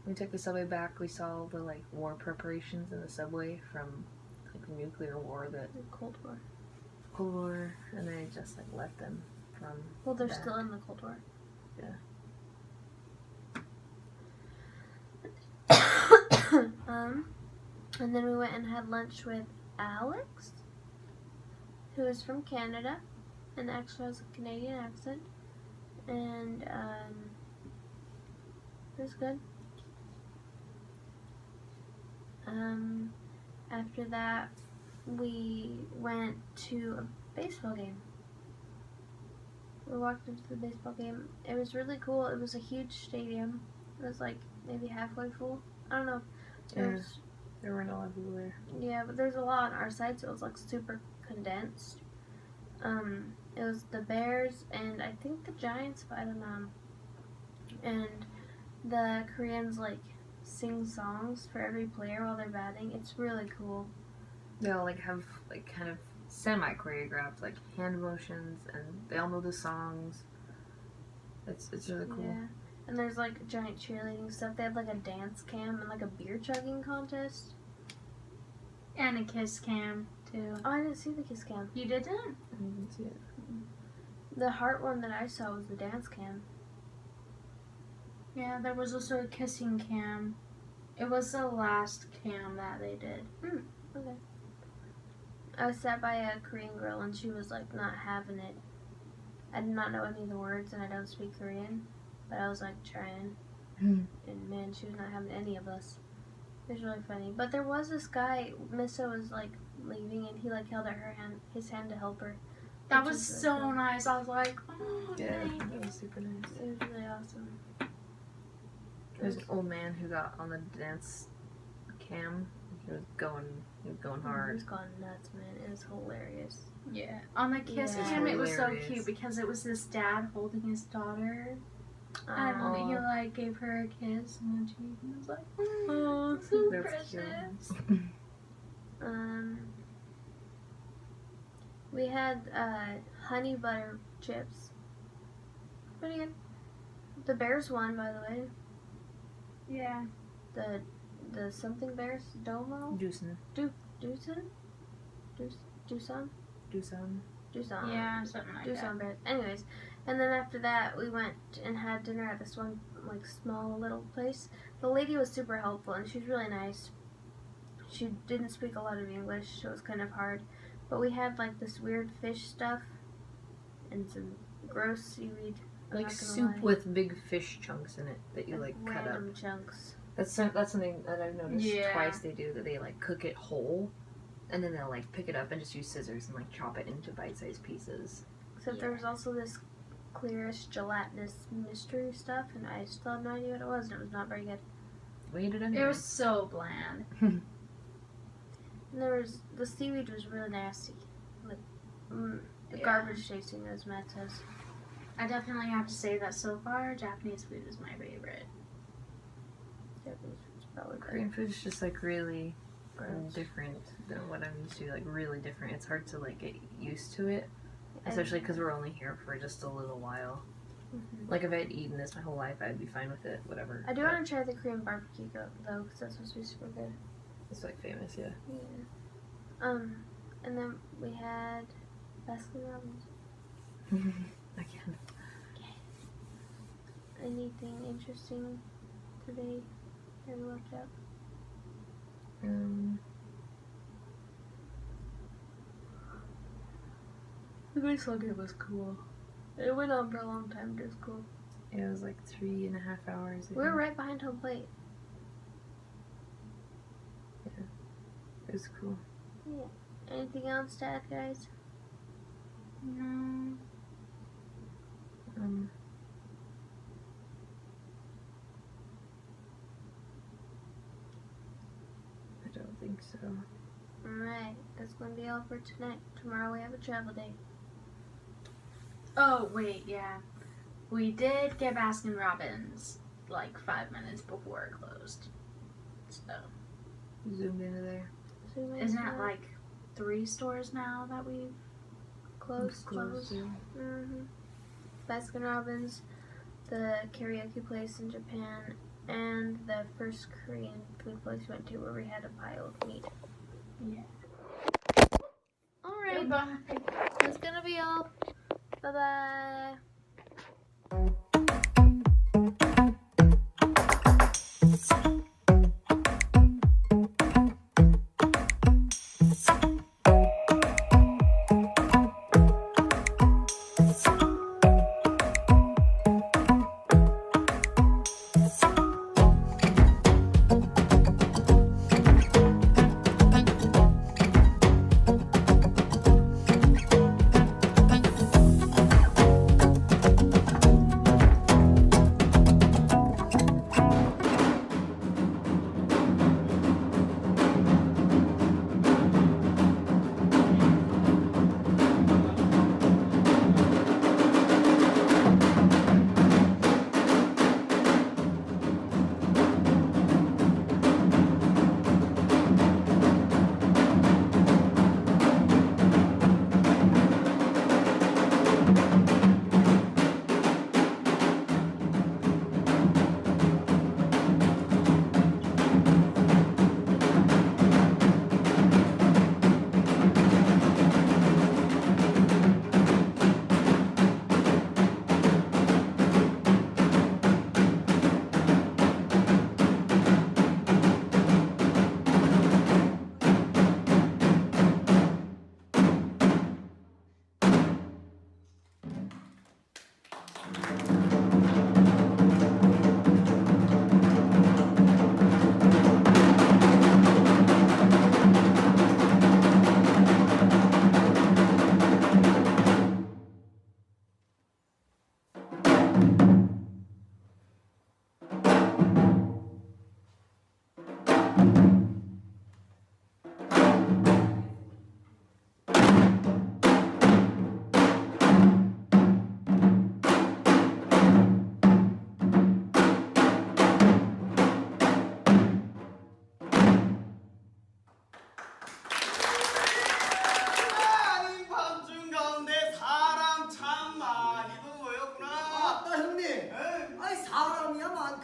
We took the subway back. We saw the like war preparations in the subway from like the nuclear war, that The Cold War. Cold War, and they just like left them from. Well, they're that. still in the Cold War. Yeah. And then we went and had lunch with Alex, who is from Canada, and actually has a Canadian accent. And it was good. After that, we went to a baseball game. We walked into the baseball game. It was really cool. It was a huge stadium. It was like maybe halfway full. I don't know. There weren't a lot of people there. Yeah, but there's a lot on our side, so it was like super condensed. It was the Bears and I think the Giants, but I don't know. And the Koreans like sing songs for every player while they're batting. It's really cool. They all like have like kind of semi choreographed like hand motions, and they all know the songs. It's really cool. Yeah. And there's like giant cheerleading stuff. They had like a dance cam and like a beer chugging contest. And a kiss cam, too. Oh, I didn't see the kiss cam. You didn't? I didn't see it. The heart one that I saw was the dance cam. Yeah, there was also a kissing cam. It was the last cam that they did. Okay. I was sat by a Korean girl and she was like not having it. I did not know any of the words and I don't speak Korean, but I was like trying. And man, she was not having any of us. It was really funny. But there was this guy, Missa was like leaving and he like held out his hand to help her. That which was really so cool. nice. I was like, oh, Yeah, thank that was super nice. It was really awesome. There's an old man who got on the dance cam. He was going He hard. was going nuts, man. It was hilarious. Yeah. On the kiss Yeah. cam, it was so Hilarious. cute because it was this dad holding his daughter. And Aw. he like gave her a kiss and then she was like, oh, so That's precious. cute. We had honey butter chips. Pretty good. The Bears won, by the way. Yeah. the something bears, Domo? Doosan. Doosan? Doosan? Doosan. Doosan. Yeah, something like Doosan that. bears. Anyways, and then after that, we went and had dinner at this one, like, small little place. The lady was super helpful, and she was really nice. She didn't speak a lot of English, so it was kind of hard. But we had, like, this weird fish stuff and some gross seaweed. I'm Like not gonna soup lie. with big fish chunks in it that you like cut up. Random chunks. That's something that I've noticed Yeah. twice they do, that they like cook it whole and then they'll like pick it up and just use scissors and like chop it into bite-sized pieces. Except there was also this clearish gelatinous mystery stuff, and I still have no idea what it was, and it was not very good. We ate it It anyway. was so bland. And the seaweed was really nasty. Like, the Yeah. garbage tasting, as Matt says. I definitely have to say that so far, Japanese food is my favorite. Japanese food's probably Korean food is just like really gross. different than what I'm used to, like really different. It's hard to like get used to it, especially because we're only here for just a little while. Mhm. Like if I had eaten this my whole life, I'd be fine with it, whatever. I do But want to try the Korean barbecue though, because that's supposed to be super good. it's like famous, yeah. Yeah. And then we had Baskin Robbins. Again. Anything interesting today that we looked up? The baseball game was cool. It went on for a long time, but it was cool. It was like 3.5 hours. I We were think. right behind home plate. It was cool. Yeah. Anything else to add, guys? No. I don't think so. Alright, that's going to be all for tonight. Tomorrow we have a travel day. Oh, wait, yeah. We did get Baskin Robbins like 5 minutes before it closed. So, Zoomed into there. isn't it like 3 stores now that we've closed? Yeah. Mm-hmm. Baskin Robbins, the karaoke place in Japan, and the first Korean food place we went to where we had a pile of meat. Yeah. Alright, Goodbye. that's gonna be all. Bye-bye.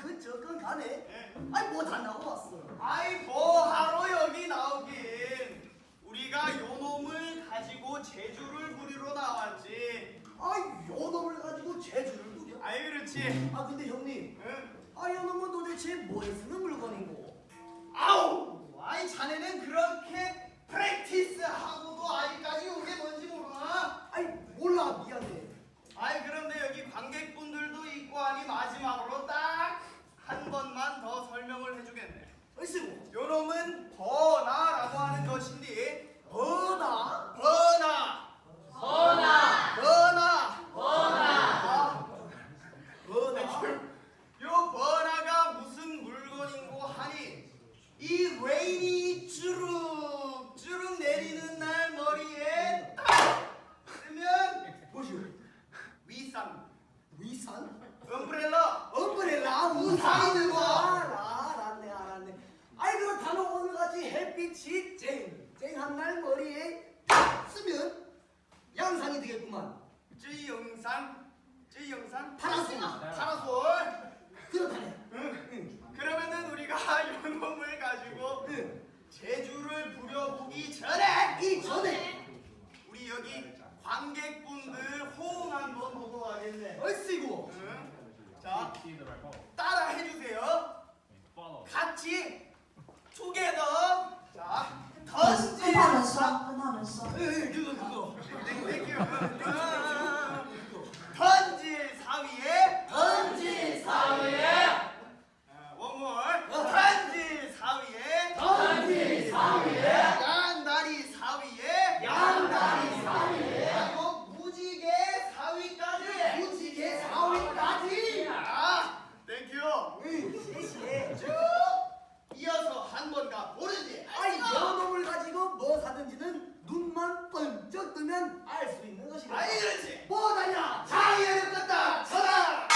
그 저건 가네. 아이 뭐 단다고 왔어. 아이 뭐하러 여기 나오긴. 우리가 요 놈을 가지고 제주를 부리러 나왔지. 아이 요 놈을 가지고 제주를 부려. 아이 그렇지. 아 근데 형님, 아요 놈은 도대체 뭐에 쓰는 물건이고? 아우, 아이 자네는 그렇게 프랙티스 하고도 아직까지 이게 뭔지 모르나? 아이 몰라 미안해. 아이 그런데 여기 관객분들도 있고 하니 마지막으로 딱 한 번만 더 설명을 해주겠네. 얼씨구. 요 놈은 버나라고 하는 것인데. 버나? 버나. 버나. 버나. 버나. 버나. 요 버나가 무슨 물건인고 하니 이 레인이 주룩주룩 내리는 날 머리에 딱 쓰면 뭐시오? 위산. 위산? 엄브렐라. 엄브렐라 우산이구나. 알았네. 아이 그 단어 오늘같이 햇빛이 쨍쨍한 날 머리에 쓰면 양산이 되겠구만. 쯔영산? 파라솔. 파라솔. 그렇다네. 그러면은 우리가 요 놈을 가지고 제주를 부려보기 전에 우리 여기 관객분들 호응 한번 보고 가겠네. 얼씨구. 자, 따라 해주세요. 같이 투게더. 자, 던질. 그거. 던질 사위에. 던질 사위에. 원몰. 던질 사위에. 던질 사위에. 양다리 사위에. 양다리 사위에. 그리고 무지개 사위까지. 무지개 사위까지. 아, 땡큐. 시시해. 쭉 이어서 한 번 가 보르지. 아이 요 놈을 가지고 뭐 사든지는 눈만 번쩍 뜨면 알 수 있는 것이다. 아이 그렇지. 뭐다냐? 장애를 껐다 쳐라.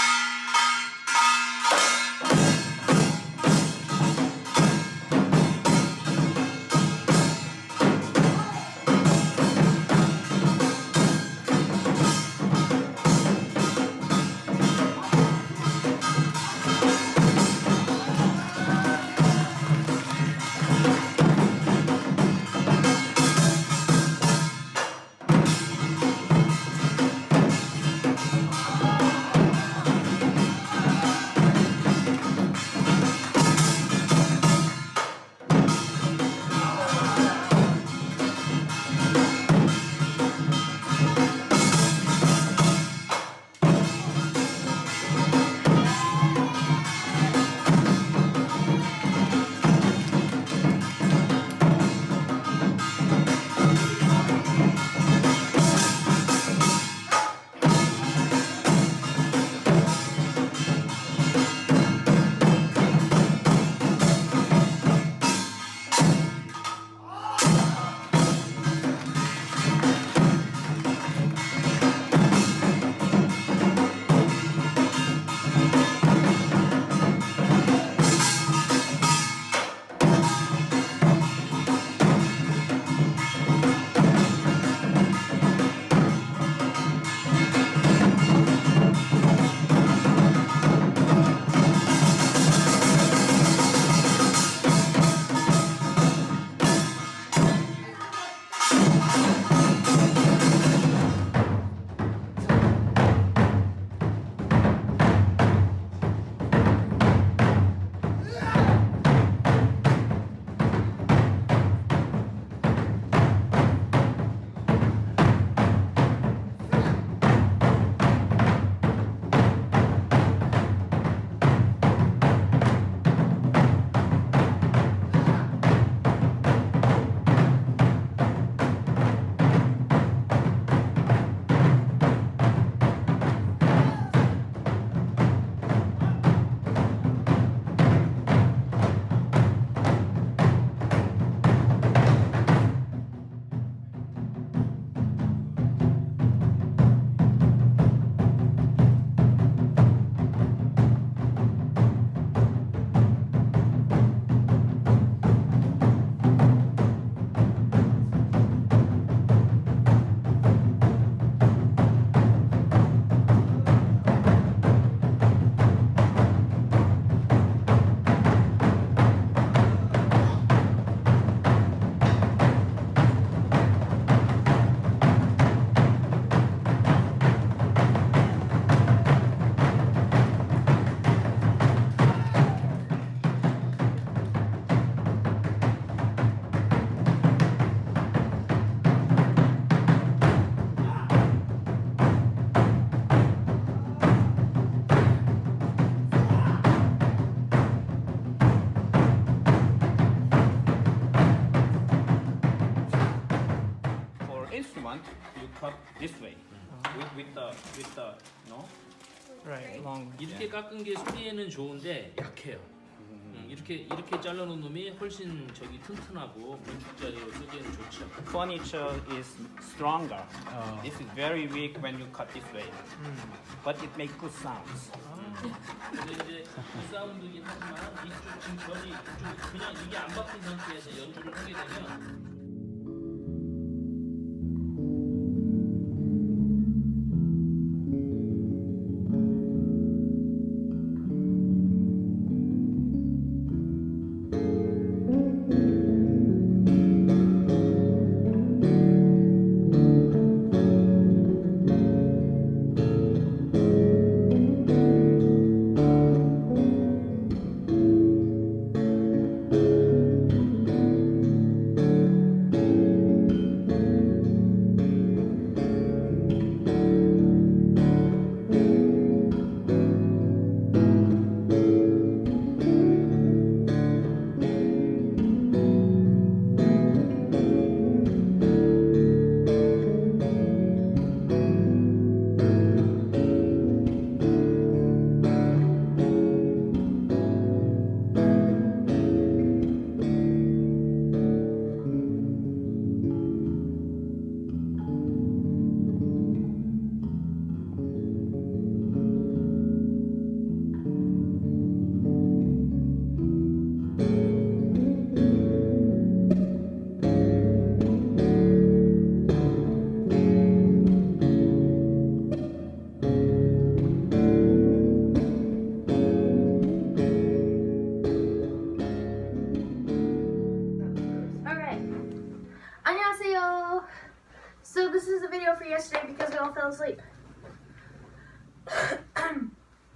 cut this way with the no. Right, long. 이렇게 깎은 게 소리에는 좋은데 약해요. 이렇게 잘라놓은 놈이 훨씬 저기 튼튼하고 건축자리로 쓰기에는 좋죠. Furniture is stronger. This is very weak when you cut this way, but it makes good sounds. 근데 이제 이 사운드긴 하지만 이쪽 지금 저리 이쪽 그냥 이게 안 바뀐 상태에서 연주를 하게 되면. So this is a video for yesterday because we all fell asleep.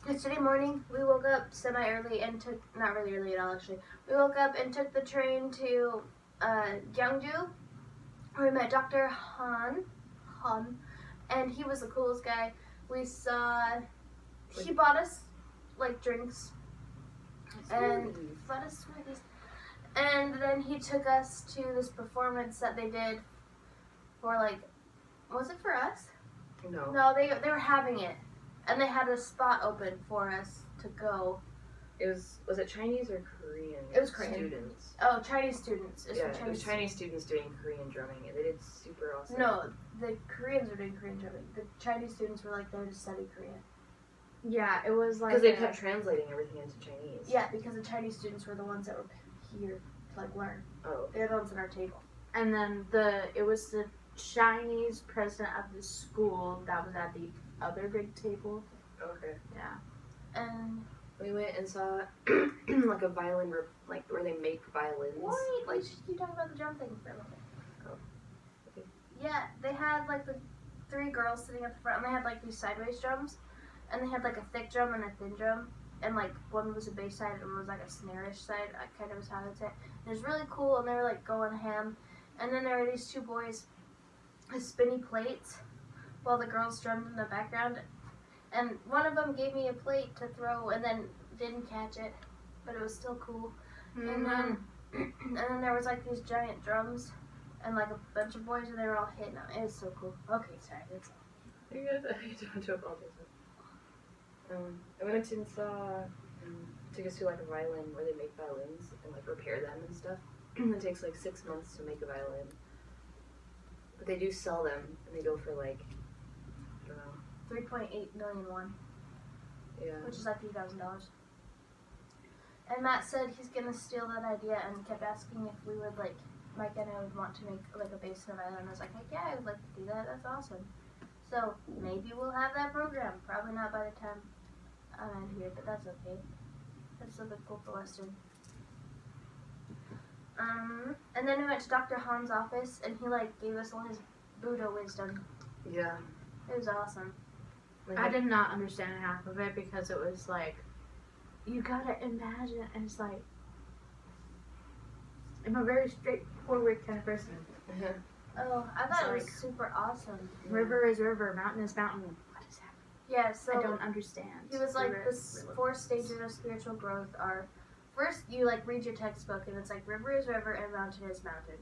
Yesterday morning, we woke up semi-early and took, not really early at all actually, we woke up and took the train to Gyeongju, where we met Dr. Han, and he was the coolest guy. We saw, he bought us like drinks, and bought us Smarties. And then he took us to this performance that they did for like, was it for us? No. No, they were having it, and they had a spot open for us to go. It was it Chinese or Korean? It was Korean. Students. Oh, Chinese students. It's Yeah, for it was Chinese students doing Korean drumming, and they did super awesome. No, the Koreans were doing Korean drumming. The Chinese students were like there to study Korean. Yeah, it was like because they kept translating everything into Chinese. Yeah, because the Chinese students were the ones that were here to like learn. Oh. They're the ones at our table. And then it was the Chinese president of the school that was at the other big table. Okay. Yeah. And we went and saw like a violin, like where they make violins. Wait, like, we should keep talking about the drum thing for a little bit. Oh. Okay. Yeah, they had like the 3 girls sitting at the front, and they had like these sideways drums, and they had like a thick drum and a thin drum, and like one was a bass side and one was like a snare-ish side. I kind of was how to say it. And it was really cool, and they were like going ham. And then there were these 2 boys with spinny plates while the girls drummed in the background. And one of them gave me a plate to throw and then didn't catch it, but it was still cool. And then there was like these giant drums and like a bunch of boys, and they were all hitting them. It was so cool. Okay, sorry, that's all. You're good. I don't to apologize. I went and saw, took us to like a violin where they make violins and like repair them and stuff. It takes like 6 months to make a violin. But they do sell them, and they go for like, I don't know. 3.8 million won. Yeah. Which is like $3,000. And Matt said he's gonna steal that idea and kept asking if we would like, Mike and I would want to make like a bass and a violin. I was like, heck yeah, I would like to do that. That's awesome. So maybe we'll have that program. Probably not by the time I'm out here, but that's okay. That's a bit cool for Western. And then we went to Dr. Han's office, and he like gave us all his Buddha wisdom. Yeah. It was awesome. I did not understand half of it because it was like, you gotta imagine, and it's like, I'm a very straightforward kind of person. Oh, I thought it was like, super awesome. River is river, mountain is mountain. What is happening? Yeah, so I don't understand. He was like, the 4 stages of spiritual growth are, first you like read your textbook, and it's like river is river and mountain is mountain.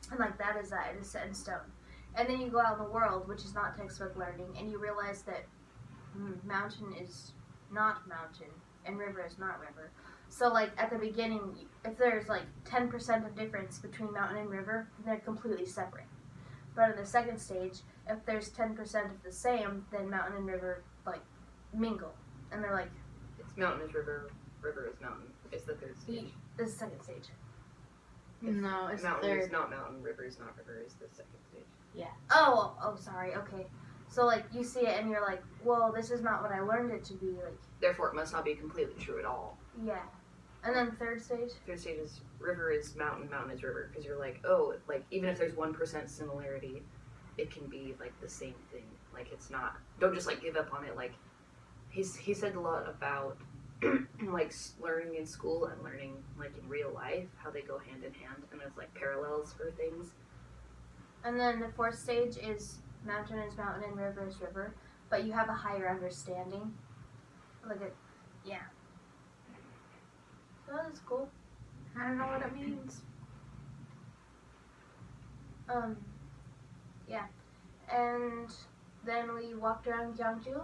And like that is set in stone. And then you go out in the world, which is not textbook learning, and you realize that mountain is not mountain and river is not river. So like at the beginning, if there's like 10% of difference between mountain and river, they're completely separate. But in the second stage, if there's 10% of the same, then mountain and river like mingle, and they're like, it's mountain is river, river is mountain. It's the third stage. This is the second stage. No, it's mountain third. is not mountain, river is not river. Is the second stage. Yeah. Oh, sorry. Okay. So like you see it and you're like, well, this is not what I learned it to be. Like, therefore, it must not be completely true at all. yeah. And then third stage. Third stage is river is mountain, mountain is river, because you're like, oh, like even if there's 1% similarity, it can be like the same thing. Like it's not. Don't just like give up on it. Like he said a lot about like learning in school and learning like in real life, how they go hand in hand, and there's like parallels for things. And then the fourth stage is mountain is mountain and river is river, but you have a higher understanding. Like it, yeah. So that's cool. I don't know what it means. Yeah. And then we walked around Gyeongju.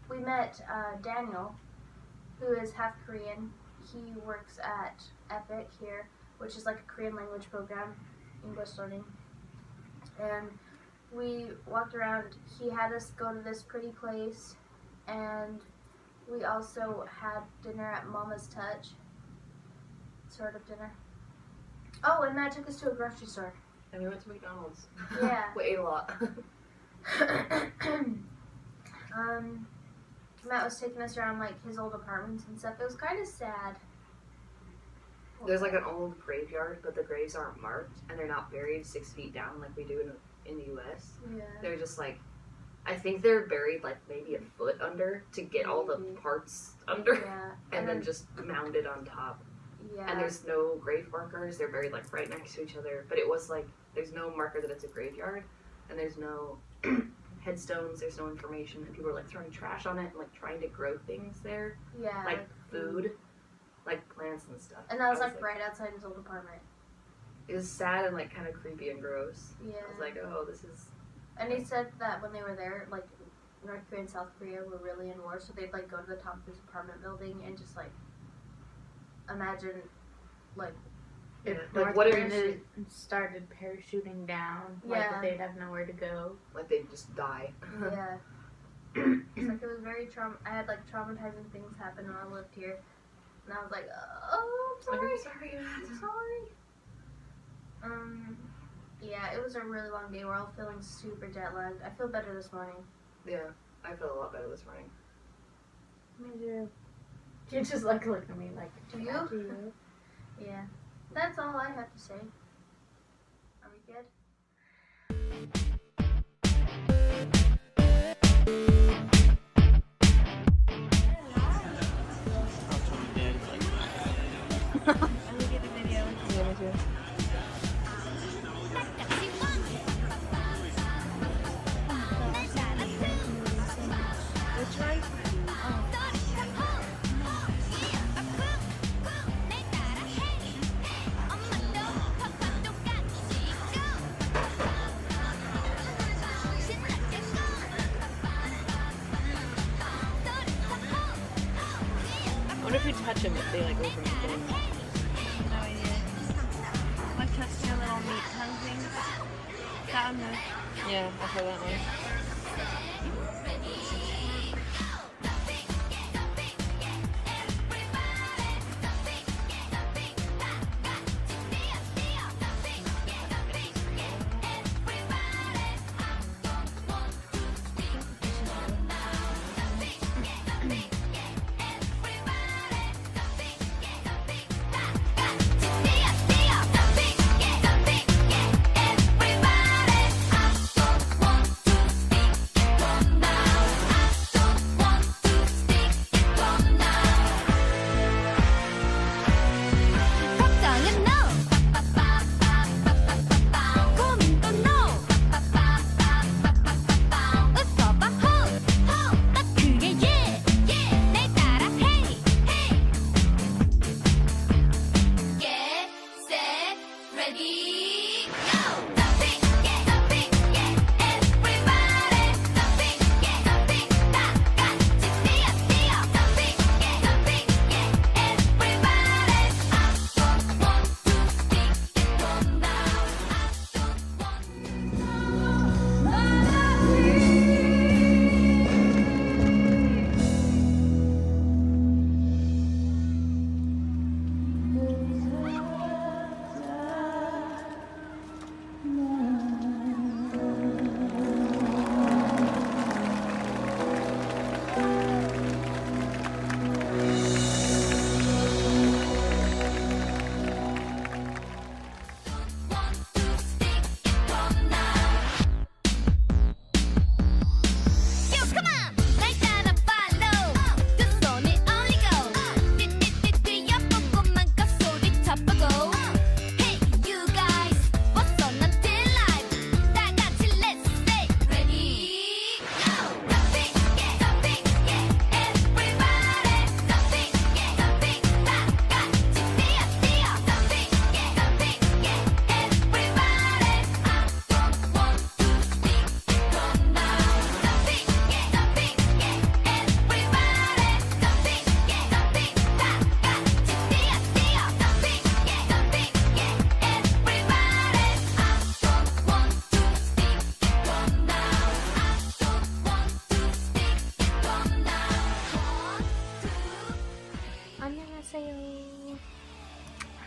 We met Daniel, who is half Korean. He works at EPIC here, which is like a Korean language program, English learning. And we walked around. He had us go to this pretty place, and we also had dinner at Mama's Touch. Sort of dinner. Oh, and Matt took us to a grocery store. And we went to McDonald's. Yeah. We ate a lot. Matt was taking us around like his old apartments and stuff. It was kind of sad. There's like an old graveyard, but the graves aren't marked, and they're not buried 6 feet down like we do in the U.S. Yeah. They're just like, I think they're buried like maybe a foot under to get all the parts under, Yeah. and then just mounded on top. Yeah. And there's no grave markers. They're buried like right next to each other. But it was like, there's no marker that it's a graveyard, and there's no headstones. There's no information, and people are like throwing trash on it and like trying to grow things there. Yeah. Like food, like plants and stuff. And that was like right outside his old apartment. It was sad and like kind of creepy and gross. Yeah. I was like, oh, this is. And he said that when they were there, like North Korea and South Korea were really in war, so they'd like go to the top of his apartment building and just like imagine, like, If like, North what if Korea started parachuting down, like Yeah. they'd have nowhere to go. Like they'd just die. Yeah. It's like it was very I had like traumatizing things happen when I lived here, and I was like, oh, I'm sorry. I'm sorry. I'm sorry. Yeah, it was a really long day. We're all feeling super jet lagged. I feel better this morning. Yeah, I feel a lot better this morning. Me too. You just like look at me like, Do you? Yeah. That's all I have to say. Are we good? I wonder if you touch them if they like open the thing. No idea. Like touch your little meat tongue thing. That one there. Yeah, I'll try that one.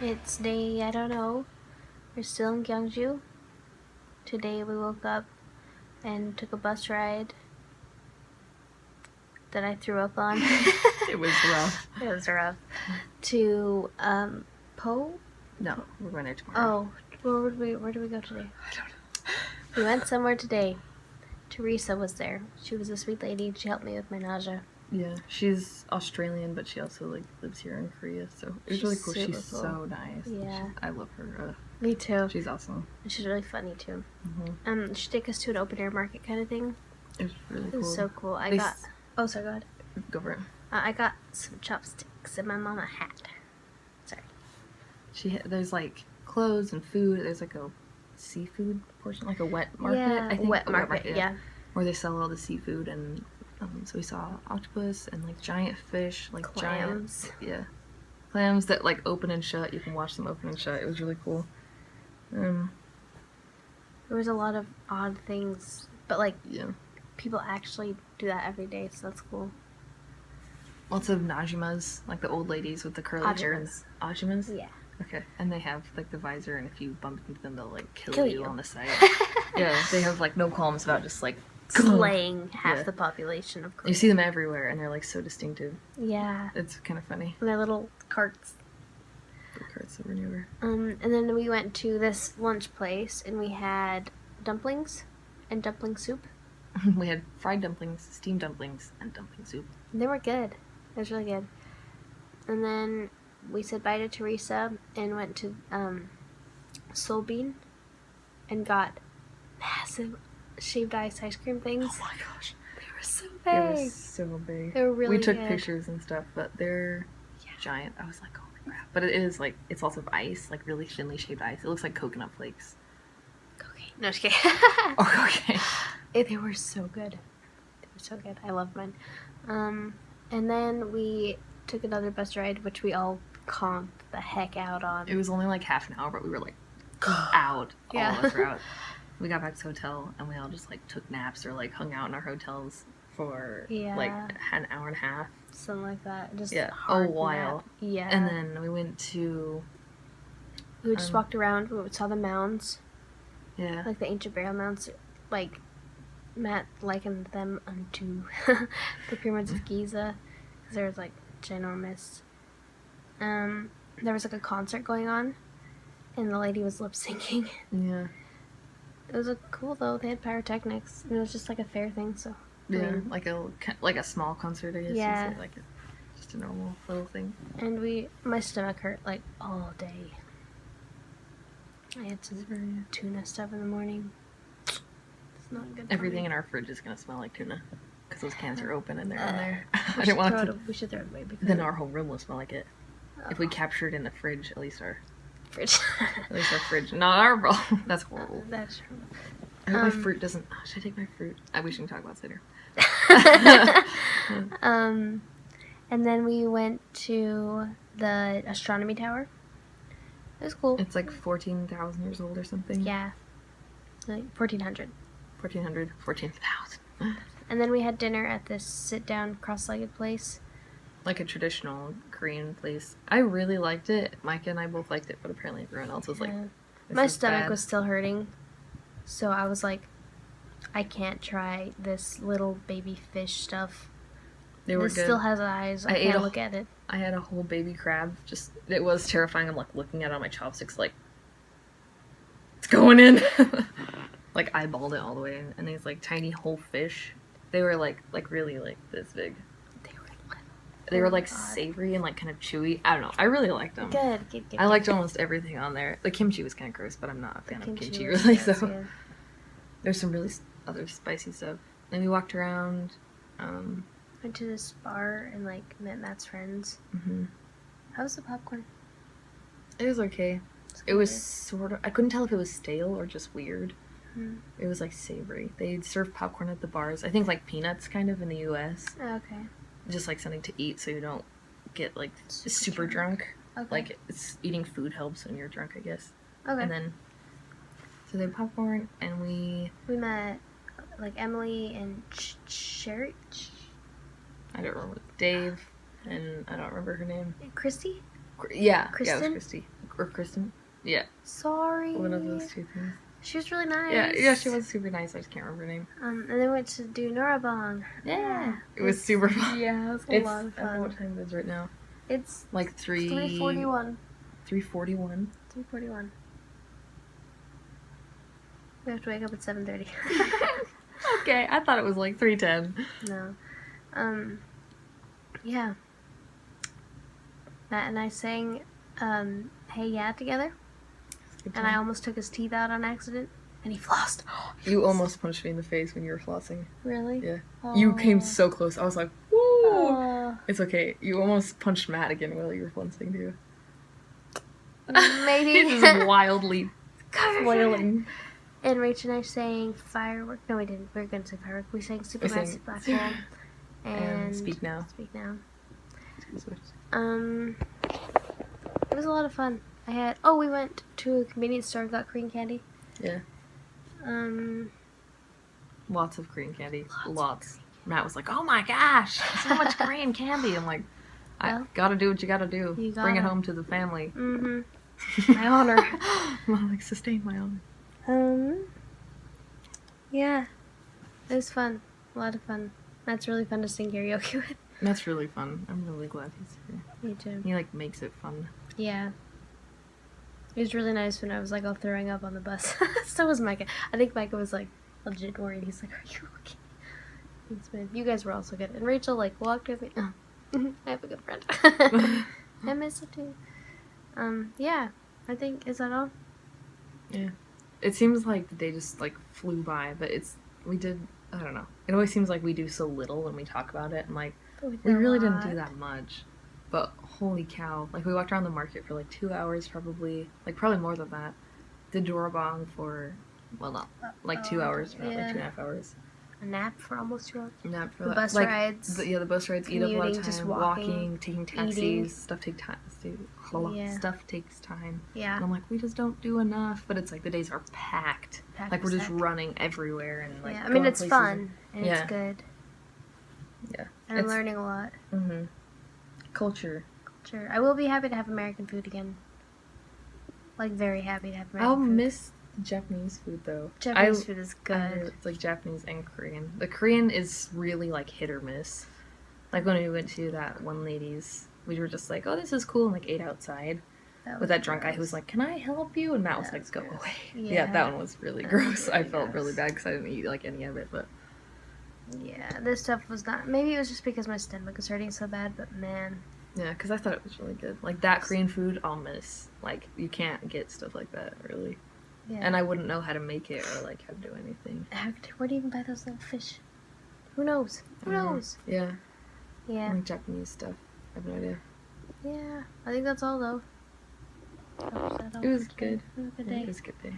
It's day, I don't know. We're still in Gyeongju. Today we woke up and took a bus ride that I threw up on. It was rough. It was rough. To Po? No, we're going there tomorrow. Oh, where did we go today? I don't know. We went somewhere today. Teresa was there. She was a sweet lady. She helped me with my nausea. Yeah, she's Australian, but she also like lives here in Korea, so it was really cool. She's so nice. Yeah, I love her. Me too. She's awesome. She's really funny too. Mm-hmm. She took us to an open air market kind of thing. It was really cool. It was so cool. Oh, sorry, go ahead. Go for it. I got some chopsticks and my mama a hat. Sorry. There's like clothes and food. There's like a seafood portion, like a wet market. Yeah, I think wet market. Yeah. Where they sell all the seafood, and so we saw octopus and like giant fish, like clams. Clams that like open and shut. You can watch them open and shut. It was really cool. There was a lot of odd things, but like people actually do that every day, so that's cool. Lots of najimas, like the old ladies with the curly hair. And ajimas? Yeah. Okay. And they have like the visor, and if you bump into them, they'll like Kill you you. on the side. Yeah, they have like no qualms about just like slaying half the population of Korea. You see them everywhere, and they're like so distinctive. Yeah. It's kind of funny. And their little carts. The carts that were newer. And then we went to this lunch place, and we had dumplings and dumpling soup. We had fried dumplings, steamed dumplings, and dumpling soup. And they were good. It was really good. And then we said bye to Teresa and went to Soul Bean and got massive shaved ice cream things. Oh my gosh. They were so big. They were so big. They were really We took good. pictures and stuff, but they're giant. I was like, oh my crap. But it is like, it's lots of ice, like really thinly shaved ice. It looks like coconut flakes. Cocaine. No, just kidding. Or cocaine. They were so good. They were so good. I loved mine. And then we took another bus ride, which we all conked the heck out on. It was only like half an hour, but we were like out. Yeah. All of us were out. We got back to the hotel, and we all just like took naps or like hung out in our hotels for like an hour and a half. Something like that. Just a hard while. nap. Yeah. And then we went to... We just walked around. We saw the mounds. Yeah. Like the ancient burial mounds. Like, Matt likened them unto the pyramids of Giza. Because they were like ginormous. There was like a concert going on. And the lady was lip syncing. Yeah. It was cool though. They had pyrotechnics. And it was just like a fair thing, so. Yeah, like a small concert, I guess. Yeah. You'd say, like just a normal little thing. And my stomach hurt like all day. I had some tuna stuff in the morning. It's not good. Everything in our fridge is gonna smell like tuna, because those cans are open and they're in there. I didn't want to. We should throw it away. Then our whole room will smell like it. If we capture it in the fridge, at least our fridge. At least our fridge, not our bowl. That's horrible. That's true. I hope my fruit doesn't. Oh, should I take my fruit? We can talk about this later. And then we went to the astronomy tower. It was cool. It's like 14,000 years old or something. Yeah, like 1400. 1400, 14,000. And then we had dinner at this sit-down, cross-legged place. Like a traditional Korean place. I really liked it. Micah and I both liked it, but apparently everyone else was like, my stomach was still hurting, so I was like, I can't try this little baby fish stuff. They were This good. still has eyes. I can't look at it. I had a whole baby crab. Just it was terrifying. I'm like looking at it on my chopsticks, like it's going in. Like eyeballed it all the way, and these like tiny whole fish. They were like really like this big. They were like savory and like kind of chewy. I don't know. I really liked them. Good. I liked almost everything on there. The kimchi was kind of gross, but I'm not a fan of kimchi was really. gross, So yeah. there's some really other spicy stuff. Then we walked around. Went to this bar and like met Matt's friends. How was the popcorn? It was okay. It was sort of. I couldn't tell if it was stale or just weird. It was like savory. They serve popcorn at the bars. I think like peanuts kind of in the U.S. Okay. Just like something to eat so you don't get like super drunk. Okay. Like eating food helps when you're drunk, I guess. Okay. And then so they had popcorn and we met like Emily and Sherry. I don't remember Dave and I don't remember her name. Christy. Yeah, Kristen? Yeah, it was Christy. or Kristen. Yeah. Sorry. One of those two things. She was really nice. Yeah, she was super nice. I just can't remember her name. And then we went to do Norabong. Yeah. It was super fun. Yeah, it was a lot of I don't know fun. what time it is right now. It's like 3:41. 3:41. 3:41. We have to wake up at 7:30. Okay, I thought it was like 3:10. No. Yeah. Matt and I sang Hey Ya together. And I almost took his teeth out on accident. And he flossed. You almost punched me in the face when you were flossing. Really? Yeah. You came Aw. so close. I was like, woo! Aw. It's okay. You almost punched Matt again while you were flossing too. Maybe. Just wildly flailing. And Rach and I sang Firework. No, we didn't. We were going to say Firework. We sang Supermassive Black Hole. And Speak Now. Speak Now. It was a lot of fun. We went to a convenience store and got Korean candy. Yeah. Lots of Korean candy. Lots. Matt was like, oh my gosh, so much Korean candy. I'm like, I gotta do what you gotta do. Bring it home to the family. Mm-hmm. My honor. Well, like, sustain my honor. Yeah. It was fun. A lot of fun. That's really fun to sing karaoke with. That's really fun. I'm really glad he's here. Me too. He, like, makes it fun. Yeah. It was really nice when I was, like, all throwing up on the bus. So was Micah. I think Micah was, like, legit worried. He's like, are you okay? It's been, you guys were also good. And Rachel, like, walked with me. I have a good friend. I miss her too. Yeah. I think, is that all? Yeah. It seems like the day just, like, flew by, but I don't know. It always seems like we do so little when we talk about it, and, like, we really didn't do that much. But holy cow. Like, we walked around the market for, like, 2 hours probably. Like, probably more than that. Did Dorabong for, well, not, like, 2 hours, not like 2.5 hours. A nap for almost 2 hours. A nap for the bus rides. The bus rides eat up a lot of time. Just walking, taking taxis, eating. Stuff takes time. Yeah. Stuff takes time. Yeah. And I'm like, we just don't do enough. But it's like the days are packed. Like, we're just packed. running everywhere and like. Yeah. I mean, going it's places fun and it's good. Yeah. And I'm learning a lot. Mm-hmm. Culture. I will be happy to have American food again. Like, very happy to have American I'll food. miss Japanese food though. Japanese food is good. It's like Japanese and Korean. The Korean is really like hit or miss. Like when we went to that one lady's, we were just like, oh, this is cool, and like ate outside with that drunk guy who was like, can I help you? And Matt was like, go away. Yeah, that one was really gross. I felt really bad because I didn't eat like any of it, but. Yeah, this stuff was not. Maybe it was just because my stomach was hurting so bad, but man. Yeah, because I thought it was really good. Like that Korean food, I'll miss. Like you can't get stuff like that really. Yeah. And I wouldn't know how to make it or like how to do anything. Where do you even buy those little fish? Who knows? Who knows? Yeah. Yeah. Like Japanese stuff. I have no idea. Yeah, I think that's all though. It was good. It was a good day. It was a good day.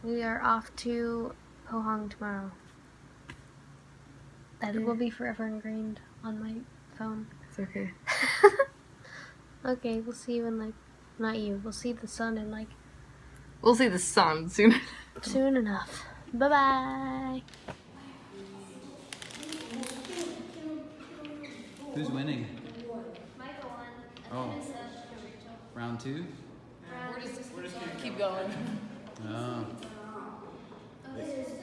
We are off to Pohang tomorrow. That will be forever ingrained on my phone. It's okay. Okay, we'll see you in like, not you. We'll see the sun in like. We'll see the sun soon. Soon enough. Bye bye. Who's winning? Oh. Round two? We're just gonna keep going. Oh. Just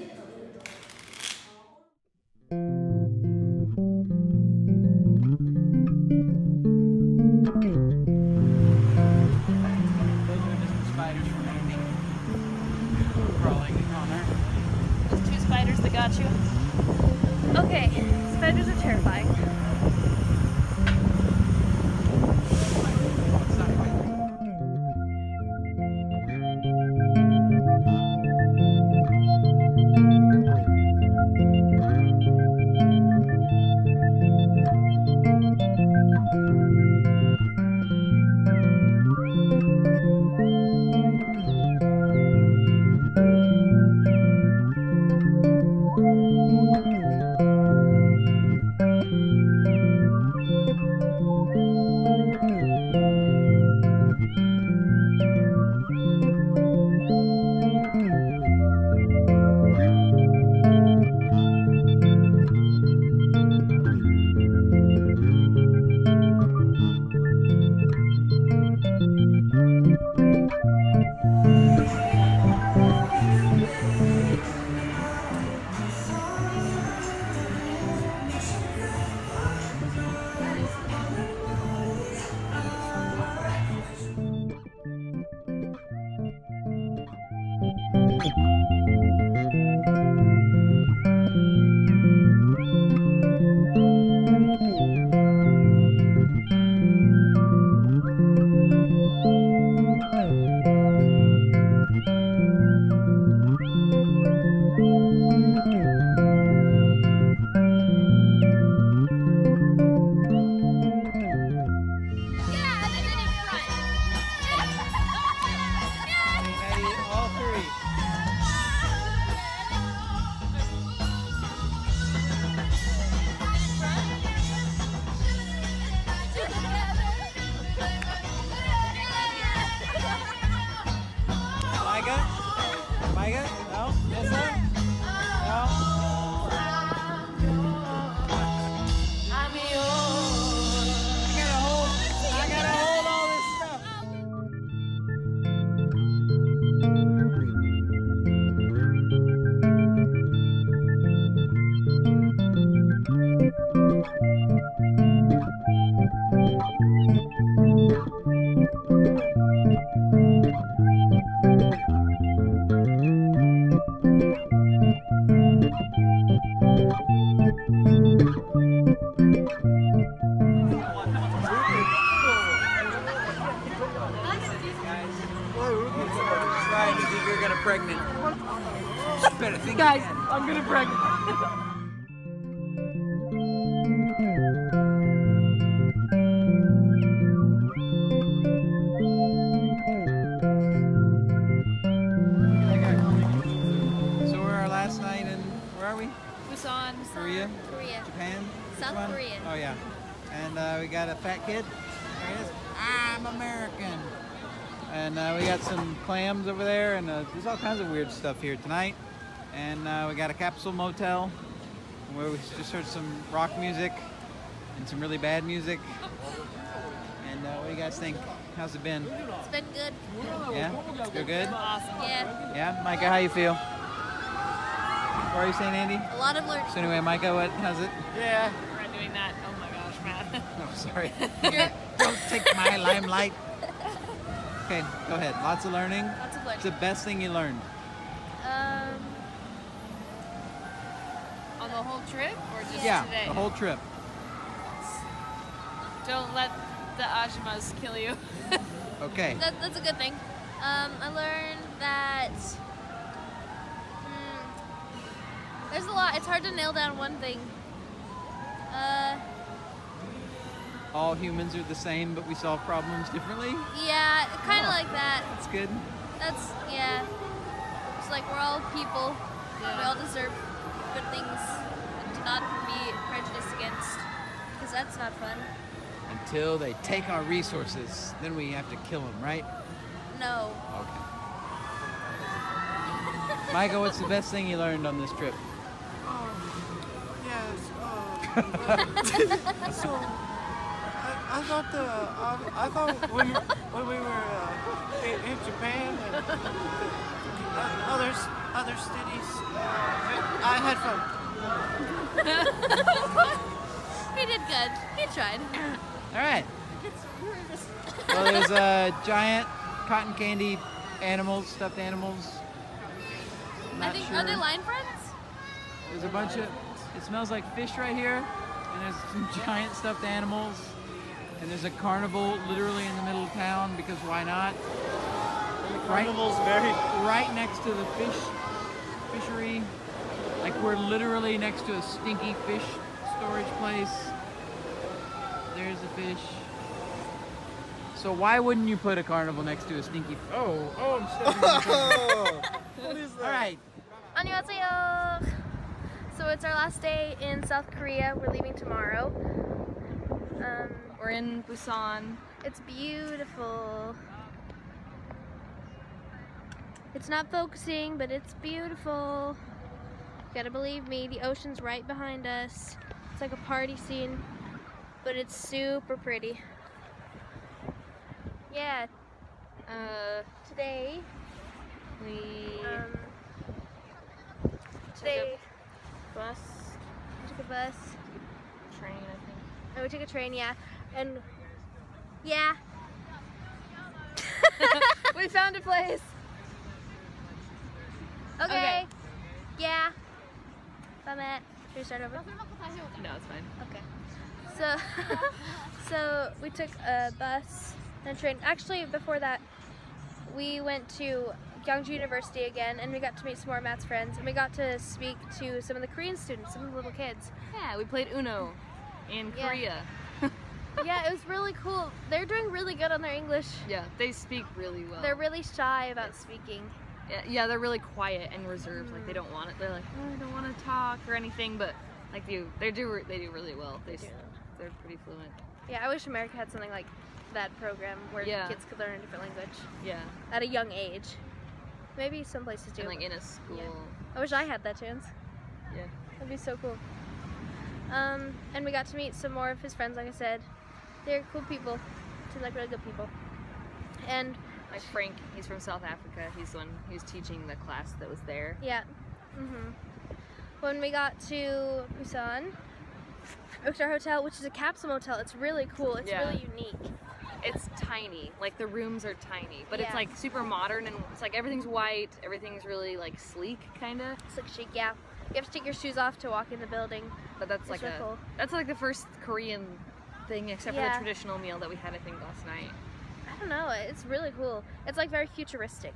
2 spiders that got you. Okay, spiders are terrifying. pregnant. You better think Guys, again. I'm gonna pregnant. So we're our last night in, where are we? Busan. Korea? Korea. Japan? South Which one? Korea. Oh yeah. And we got a fat kid. There he is. I'm American. And we got some clams over there, and there's all kinds of weird stuff here tonight. And we got a capsule motel where we just heard some rock music and some really bad music. And what do you guys think? How's it been? It's been good. Yeah? Feel good? Awesome. Yeah. Yeah? Micah, how you feel? What are you saying, Andy? A lot of learning. So anyway, Micah, how's it? Yeah. We're not doing that. Oh my gosh, Matt. Oh, sorry. Don't take my limelight. Okay, go ahead. Lots of learning. Lots of learning. What's the best thing you learned? On the whole trip or just Yeah, today? the whole trip. Don't let the ajimas kill you. Okay. That's a good thing. I learned that there's a lot. It's hard to nail down one thing. All humans are the same, but we solve problems differently. Yeah, kind of like that. That's good. That's, yeah. It's like we're all people. We all deserve good things and to not be prejudiced against, because that's not fun. Until they take our resources, then we have to kill them, right? No. Okay. Michael, what's the best thing you learned on this trip? So I thought when we were in Japan and other cities, I had fun. He did good. He tried. All right. Well, there's giant cotton candy animals, stuffed animals. I think, are they line friends? There's a bunch of, it smells like fish right here, and there's some giant stuffed animals, and there's a carnival literally in the middle of town, because why not? Carnival's very... Right next to the fishery. Like we're literally next to a stinky fish storage place. There's a fish. So why wouldn't you put a carnival next to a stinky I'm stepping on What is that? All right. 안녕하세요. So it's our last day in South Korea. We're leaving tomorrow. We're in Busan. It's beautiful. It's not focusing, but it's beautiful. You gotta believe me, the ocean's right behind us. It's like a party scene, but it's super pretty. Yeah. Today We bus. We took a bus. Train, I think. Oh, we took a train, yeah. And yeah. We found a place. Okay. Yeah. Bye, Matt. Should we start over? No, it's fine. Okay. So we took a bus and a train. Actually, before that, we went to Gyeongju University again, and we got to meet some more of Matt's friends, and we got to speak to some of the Korean students, some of the little kids. Yeah, we played Uno in Korea. Yeah, it was really cool. They're doing really good on their English. Yeah, they speak really well. They're really shy about speaking. Yeah, they're really quiet and reserved. Like they don't want it. They're like, oh, I don't want to talk or anything, but like they do really well. They're pretty fluent. Yeah, I wish America had something like that program where kids could learn a different language. Yeah. At a young age. Maybe some places do. And like in a school. Yeah. I wish I had that chance. Yeah. That'd be so cool. And we got to meet some more of his friends, like I said. They're cool people. Seem like really good people. And like Frank, he's from South Africa. He's the one who's teaching the class that was there. yeah. When we got to Busan, we booked our hotel, which is a capsule motel. It's really cool. It's really unique. It's tiny. Like the rooms are tiny, but it's Yeah. like super modern and it's like everything's white. Everything's really like sleek, kind of. It's like chic, yeah. You have to take your shoes off to walk in the building. But that's It's like really cool. that's like the first Korean thing, except for Yeah. the traditional meal that we had, I think, last night. I don't know. It's really cool. It's like very futuristic,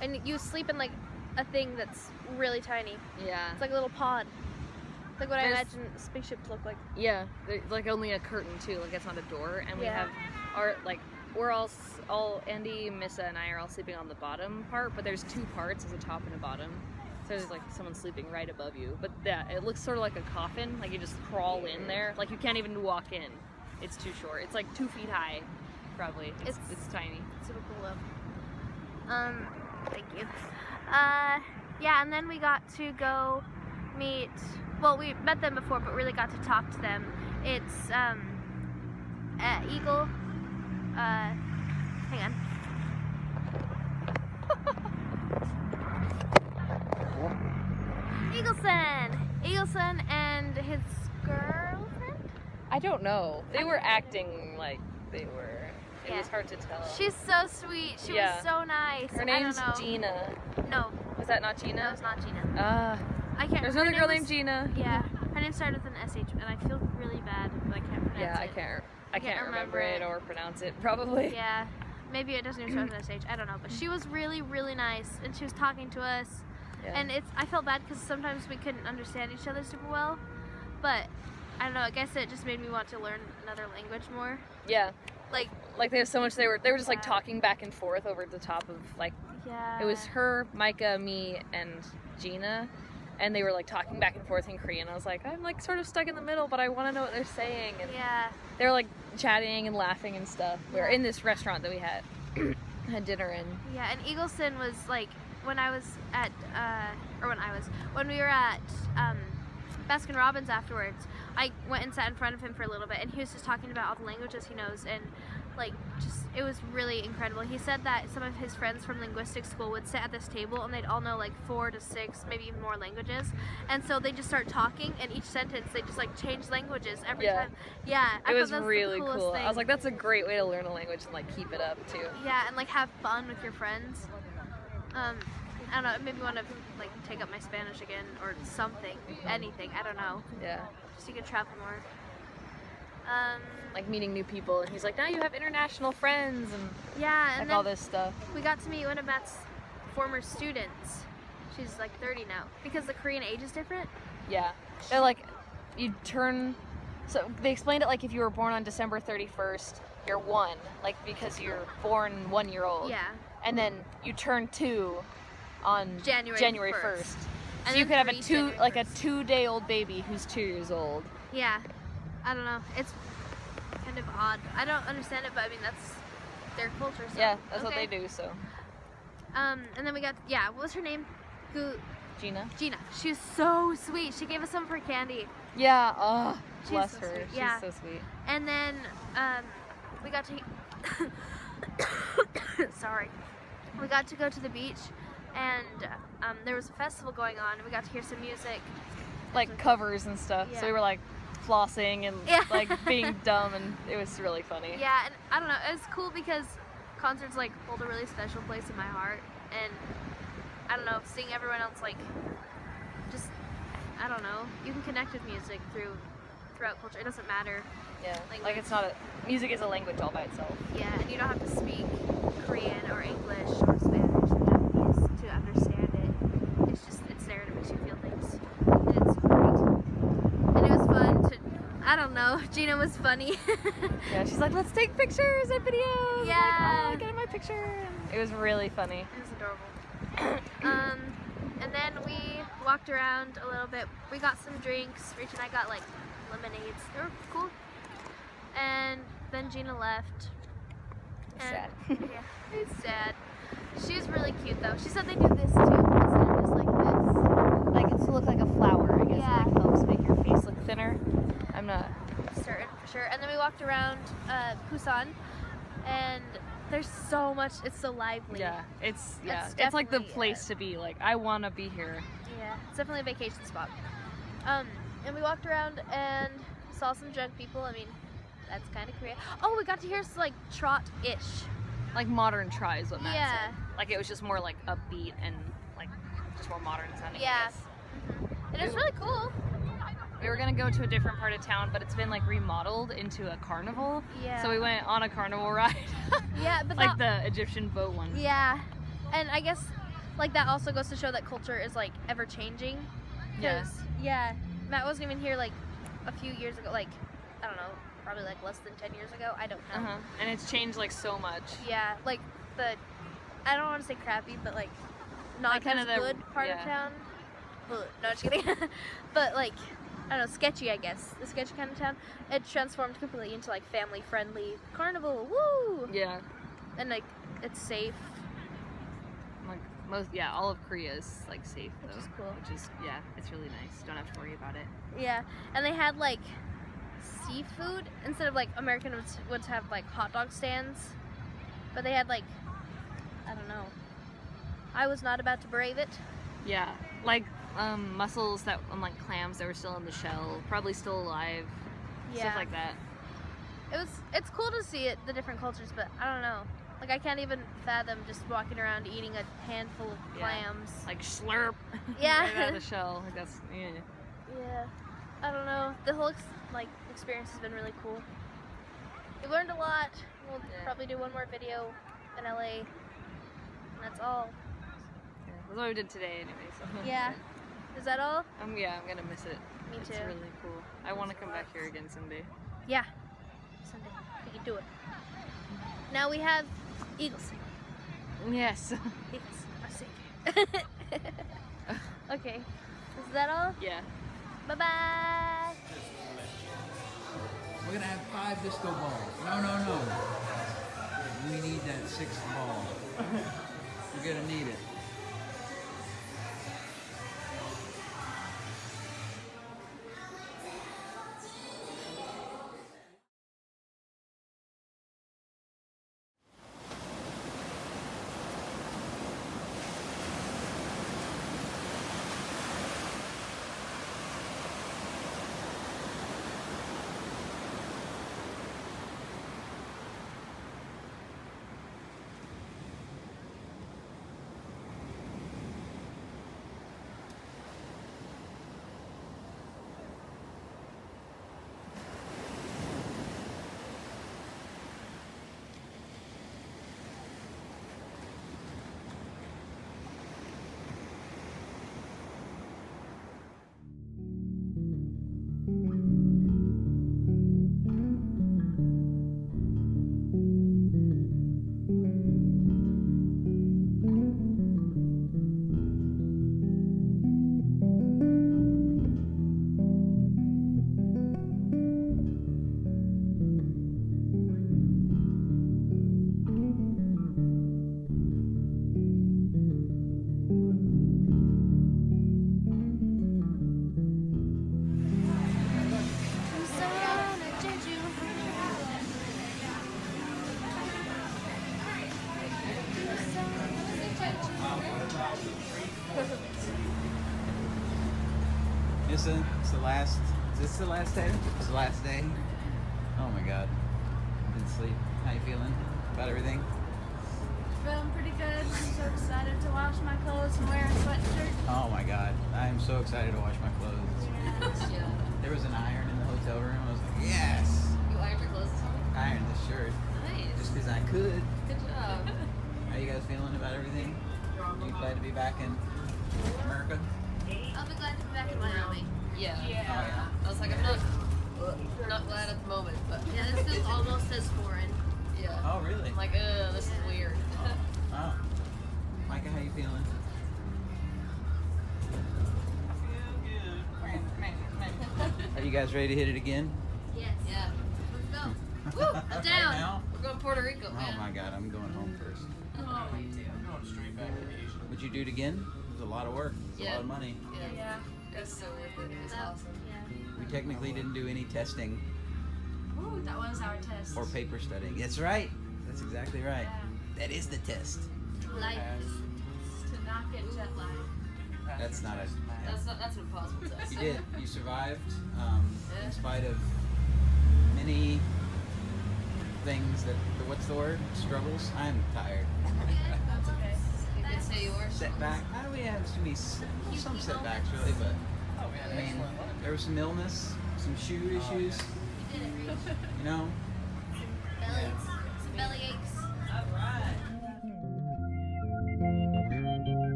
and you sleep in like a thing that's really tiny. Yeah. It's like a little pod. It's like what I There's- imagine spaceships look like. Yeah, there's like only a curtain too, like it's not a door, and we Yeah. have our like we're all Andy, Missa, and I are all sleeping on the bottom part, but there's two parts, there's a top and a bottom, so there's like someone sleeping right above you. But yeah, it looks sort of like a coffin, like you just crawl in there, like you can't even walk in. It's too short. It's like 2 feet high, probably. It's tiny. Super cool though. Thank you. Yeah, and then we got to go meet. Well, we met them before, but really got to talk to them. It's Eagle. Hang on. Eagleson and his girlfriend. I don't know. They were acting like they were. It was hard to tell. She's so sweet. She was so nice. Her I name's don't know. Gina. No. Was that not Gina? No, it's not Gina. I can't. There's her another name girl was- named Gina. Yeah, her name started with an SH, and I feel really bad, but I can't pronounce Yeah, it. I can't remember it or pronounce it. Probably. Yeah, maybe it doesn't even start with an SH. I don't know, but she was really, really nice, and she was talking to us. Yeah. And I felt bad because sometimes we couldn't understand each other super well, but I don't know. I guess it just made me want to learn another language more. Yeah. Like there's so much they were just like talking back and forth over the top of like Yeah. it was her, Micah, me, and Gina, and they were like talking back and forth in Korean. I was like, I'm like sort of stuck in the middle, but I want to know what they're saying. And Yeah. they were like chatting and laughing and stuff. We were in this restaurant that we had dinner in. Yeah, and Eagleson was like when I was at when we were at Baskin Robbins afterwards, I went and sat in front of him for a little bit, and he was just talking about all the languages he knows, and like just it was really incredible. He said that some of his friends from linguistics school would sit at this table and they'd all know like 4 to 6, maybe even more languages, and so they just start talking, and each sentence they just like change languages every time. Yeah, I It thought was that really the coolest cool. thing. I was like, that's a great way to learn a language and like keep it up too. Yeah, and like have fun with your friends. I don't know, it made me want to like take up my Spanish again or something, anything, I don't know. Yeah. Just so you can travel more. Like meeting new people, and he's like, now you have international friends and Yeah, and like then all this stuff. we got to meet one of Matt's former students. She's like 30 now because the Korean age is different. Yeah. They're like, you turn, so they explained it like if you were born on December 31st, you're 1, like because you're born 1 year old. Yeah. And then you turn 2 on January 1st. 1st. So And you then could have a 3 2 2-day old baby who's 2 years old. Yeah, I don't know. It's kind of odd. I don't understand it, but I mean that's their culture. So. Yeah, that's what okay. they do. So And then we got what was her name? Gina. Gina. She was so sweet. She gave us some of her candy. Yeah. Oh, She's bless so her. sweet. She's Yeah. so sweet. And then we got to sorry. We got to go to the beach, and there was a festival going on, and we got to hear some music. Like covers and stuff. Yeah. So we were like flossing and Yeah. like being dumb, and it was really funny. Yeah, and I don't know, it was cool because concerts like hold a really special place in my heart, and I don't know, seeing everyone else like just I don't know, you can connect with music throughout culture. It doesn't matter. Yeah. Like it's not music is a language all by itself. Yeah, and you don't have to speak Korean or English or Spanish or Japanese to understand it. It's there and it makes you feel things. And it's great. And it was fun to, I don't know, Gina was funny. Yeah, she's like, let's take pictures and videos. Yeah. Like, oh, get in my picture. It was really funny. It was adorable. And then we walked around a little bit. We got some drinks. Rach and I got like lemonades. They were cool. And then Gina left. Sad. Yeah, it's sad. She was really cute though. She said they do this too, instead of just like this. Like it's to look like a flower, I guess. Yeah. It like helps make your face look thinner. I'm not certain for sure. And then we walked around Busan, and there's so much. It's so lively. Yeah, it's That's it's like the definitely, place to be. Like I want to be here. Yeah, it's definitely a vacation spot. And we walked around and saw some drunk people. I mean, that's kind of Korea. Oh, we got to hear like trot-ish. Like modern try is what Matt Yeah. said. Like it was just more like upbeat and like just more modern sounding. I Yeah. guess. And it was really cool. we were gonna go to a different part of town, but it's been like remodeled into a carnival. Yeah. So we went on a carnival ride. Yeah, but like the Egyptian boat one. Yeah, and I guess like that also goes to show that culture is like ever changing. Yes. Yeah, Matt wasn't even here like a few years ago. Like I don't know, probably like less than 10 years ago. I don't know. And it's changed like so much. Yeah, like I don't want to say crappy, but like not Like, kind kinda of the- good part yeah. of town. Ugh, no, just kidding. But like, I don't know, sketchy, I guess. The sketchy kind of town. It transformed completely into like family-friendly carnival. Woo! Yeah. And like, it's safe. Like all of Korea is like safe though. Which is cool. Which is it's really nice. Don't have to worry about it. Yeah, and they had like seafood instead of like American would have like hot dog stands, but they had like, I don't know. I was not about to brave it. Yeah, like mussels that like clams that were still in the shell, probably still alive. Yeah. Stuff like that. It's cool to see it, the different cultures, but I don't know. Like I can't even fathom just walking around eating a handful of clams. Like slurp. Yeah. Right out of the shell. Like that's Yeah. I don't know. The whole experience has been really cool. We learned a lot. We'll probably do one more video in LA. And that's all. That's what we did today anyway. So. Yeah. Is that all? Yeah, I'm gonna miss it. Me It's too. really cool. I want to come back here again someday. Yeah. Someday. We can do it. Now we have Eagles. Yes. Eagles are safe. Okay. Is that all? Yeah. Bye-bye. We're gonna have 5 disco balls. No. We need that 6th ball. We're gonna need it. Listen, it's the last. Is this the last day? It's the last day. Oh my God. Didn't sleep. How you feeling about everything? Feeling pretty good. I'm so excited to wash my clothes and wear a sweatshirt. Oh my God. I am so excited to wash my clothes. Yeah. There was an iron in the hotel room. I was like, yes. You ironed your clothes this morning? I ironed this shirt. Nice. Just because I could. Good job. How you guys feeling about everything? You glad to be back in America? I'll be glad to be back in Miami. Yeah. Oh, yeah. I was like, I'm not glad at the moment, but yeah, this feels almost as foreign. Yeah. Oh, really? I'm like, this is weird. Oh. Micah, how you feeling? Are you guys ready to hit it again? Yes. Yeah. Let's go. Woo! I'm Right down. now? We're going to Puerto Rico, man. Oh my God, I'm going home first. Oh, me too. I'm going straight back to Asia. Would you do it again? It was a lot of work. It was a lot of money. Yeah. It's so worth it. It's awesome. Yeah. We technically didn't do any testing Ooh, that was our test. or paper studying. That's right. That's exactly right. That is the test. Life is to not get jet lag. That's not a. That's an impossible test. You did. You survived in spite of many things that. What's the word? Struggles. I'm tired. That's okay. You can say yours. Setback. We have some setbacks really, but I mean, there was some illness, some shoe issues. You know,